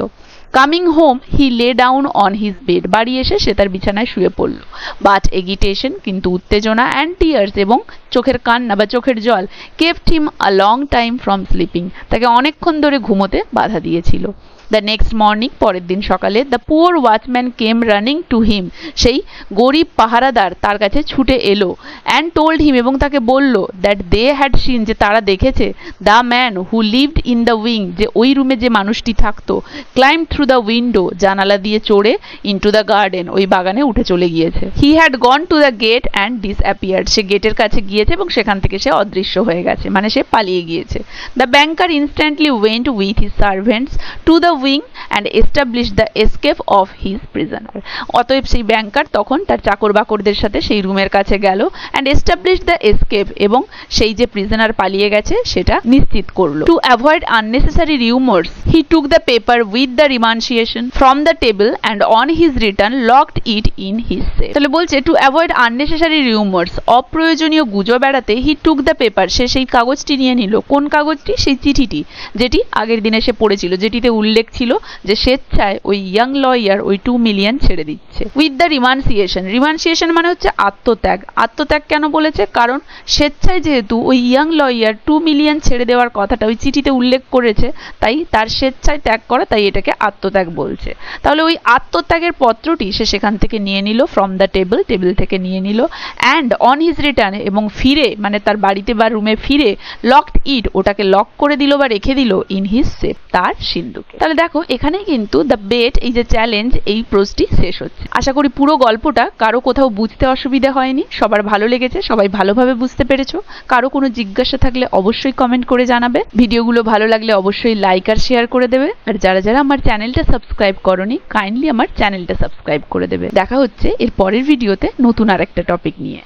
Coming home he lay down on his bed, বাড়ি এসে সে তার বিছানায় শুয়ে পড়ল। বাট এগিটেশন, কিন্তু উত্তেজনা, অ্যান্ড টিয়ার্স, এবং চোখের কান্না বা চোখের জল, kept him a long time from sleeping, তাকে অনেকক্ষণ ধরে ঘুমোতে বাধা দিয়েছিল। দ্য নেক্সট মর্নিং, পরের দিন সকালে, the poor watchman came running to him, সেই গরিব পাহারাদার তার কাছে ছুটে এলো। অ্যান্ড টোল্ড হিম, এবং তাকে বলল, দ্যাট দে হ্যাড সিন, যে তারা দেখেছে, the man who lived in the wing, যে ওই রুমে যে মানুষটি থাকতো, ক্লাইম থ্রু দ্য উইন্ডো, জানালা দিয়ে চড়ে, ইনটু দ্য গার্ডেন, ওই বাগানে উঠে চলে গিয়েছে। He had gone to the gate and disappeared, সে গেটের কাছে গিয়েছে এবং সেখান থেকে সে অদৃশ্য হয়ে গেছে, মানে সে পালিয়ে গিয়েছে। The banker instantly went with his servants to the wing and establish the escape of his prisoner, অতএব সেই ব্যাংকার তখন তার চাকর বাকরদের সাথে সেই রুমের কাছে গেল, অ্যান্ড এস্টাবলিশ দ্য এসকেপ, এবং সেই যে প্রিজনার পালিয়ে গেছে সেটা নিশ্চিত করলো। To avoid unnecessary rumours he took the paper with the renunciation from the table and on his return locked it in his safe. তাহলে বলছে টু অ্যাভয়েড আননেসেসারি রিউমার্স, অপ্রয়োজনীয় গুজব এড়াতে, হি টুক দ্য পেপার, সে সেই কাগজটি নিয়ে নিল। কোন কাগজটি? সেই চিঠিটি, যেটি আগের দিনে সে পড়েছিল, যেটিতে উল্লেখ ছিল যে স্বেচ্ছায় ওই ইয়াং লয়ার ওই 2 মিলিয়ন ছেড়ে দিচ্ছে। উইথ দ্য রিমানসিয়েশন, রিমানসিয়েশন মানে হচ্ছে আত্মত্যাগ। আত্মত্যাগ কেন বলেছে? কারণ স্বেচ্ছায় যেহেতু ওই ইয়াং লয়ার 2 মিলিয়ন ছেড়ে দেওয়ার কথাটা ওই চিঠিতে উল্লেখ করেছে, তাই তার স্বেচ্ছায় ত্যাগ করা, তাই এটাকে আত্মত্যাগ বলছে। তাহলে ওই আত্মত্যাগের পত্রটি সে সেখান থেকে নিয়ে নিল, ফ্রম দ্য টেবল, টেবিল থেকে নিয়ে নিল, অ্যান্ড অন হিজ রিটার্ন, এবং ফিরে, মানে তার বাড়িতে বা রুমে ফিরে, লকড ইট, ওটাকে লক করে দিল বা রেখে দিল, ইন হিজ সেফ, তার সিন্ধুকে। তাহলে দেখো এখানে কিন্তু দ্য বেট, এই যে চ্যালেঞ্জ, এই প্রোজটি শেষ হচ্ছে। আশা করি পুরো গল্পটা কারো কোথাও বুঝতে অসুবিধা হয়নি, সবার ভালো লেগেছে, সবাই ভালোভাবে বুঝতে পেরেছো। কারো কোনো জিজ্ঞাসা থাকলে অবশ্যই কমেন্ট করে জানাবে। ভিডিওগুলো ভালো লাগলে অবশ্যই লাইক আর শেয়ার করে দেবে। আর যারা যারা আমার চ্যানেলটা সাবস্ক্রাইব করনি, কাইন্ডলি আমার চ্যানেলটা সাবস্ক্রাইব করে দেবে। দেখা হচ্ছে এর পরের ভিডিওতে নতুন আরেকটা টপিক নিয়ে।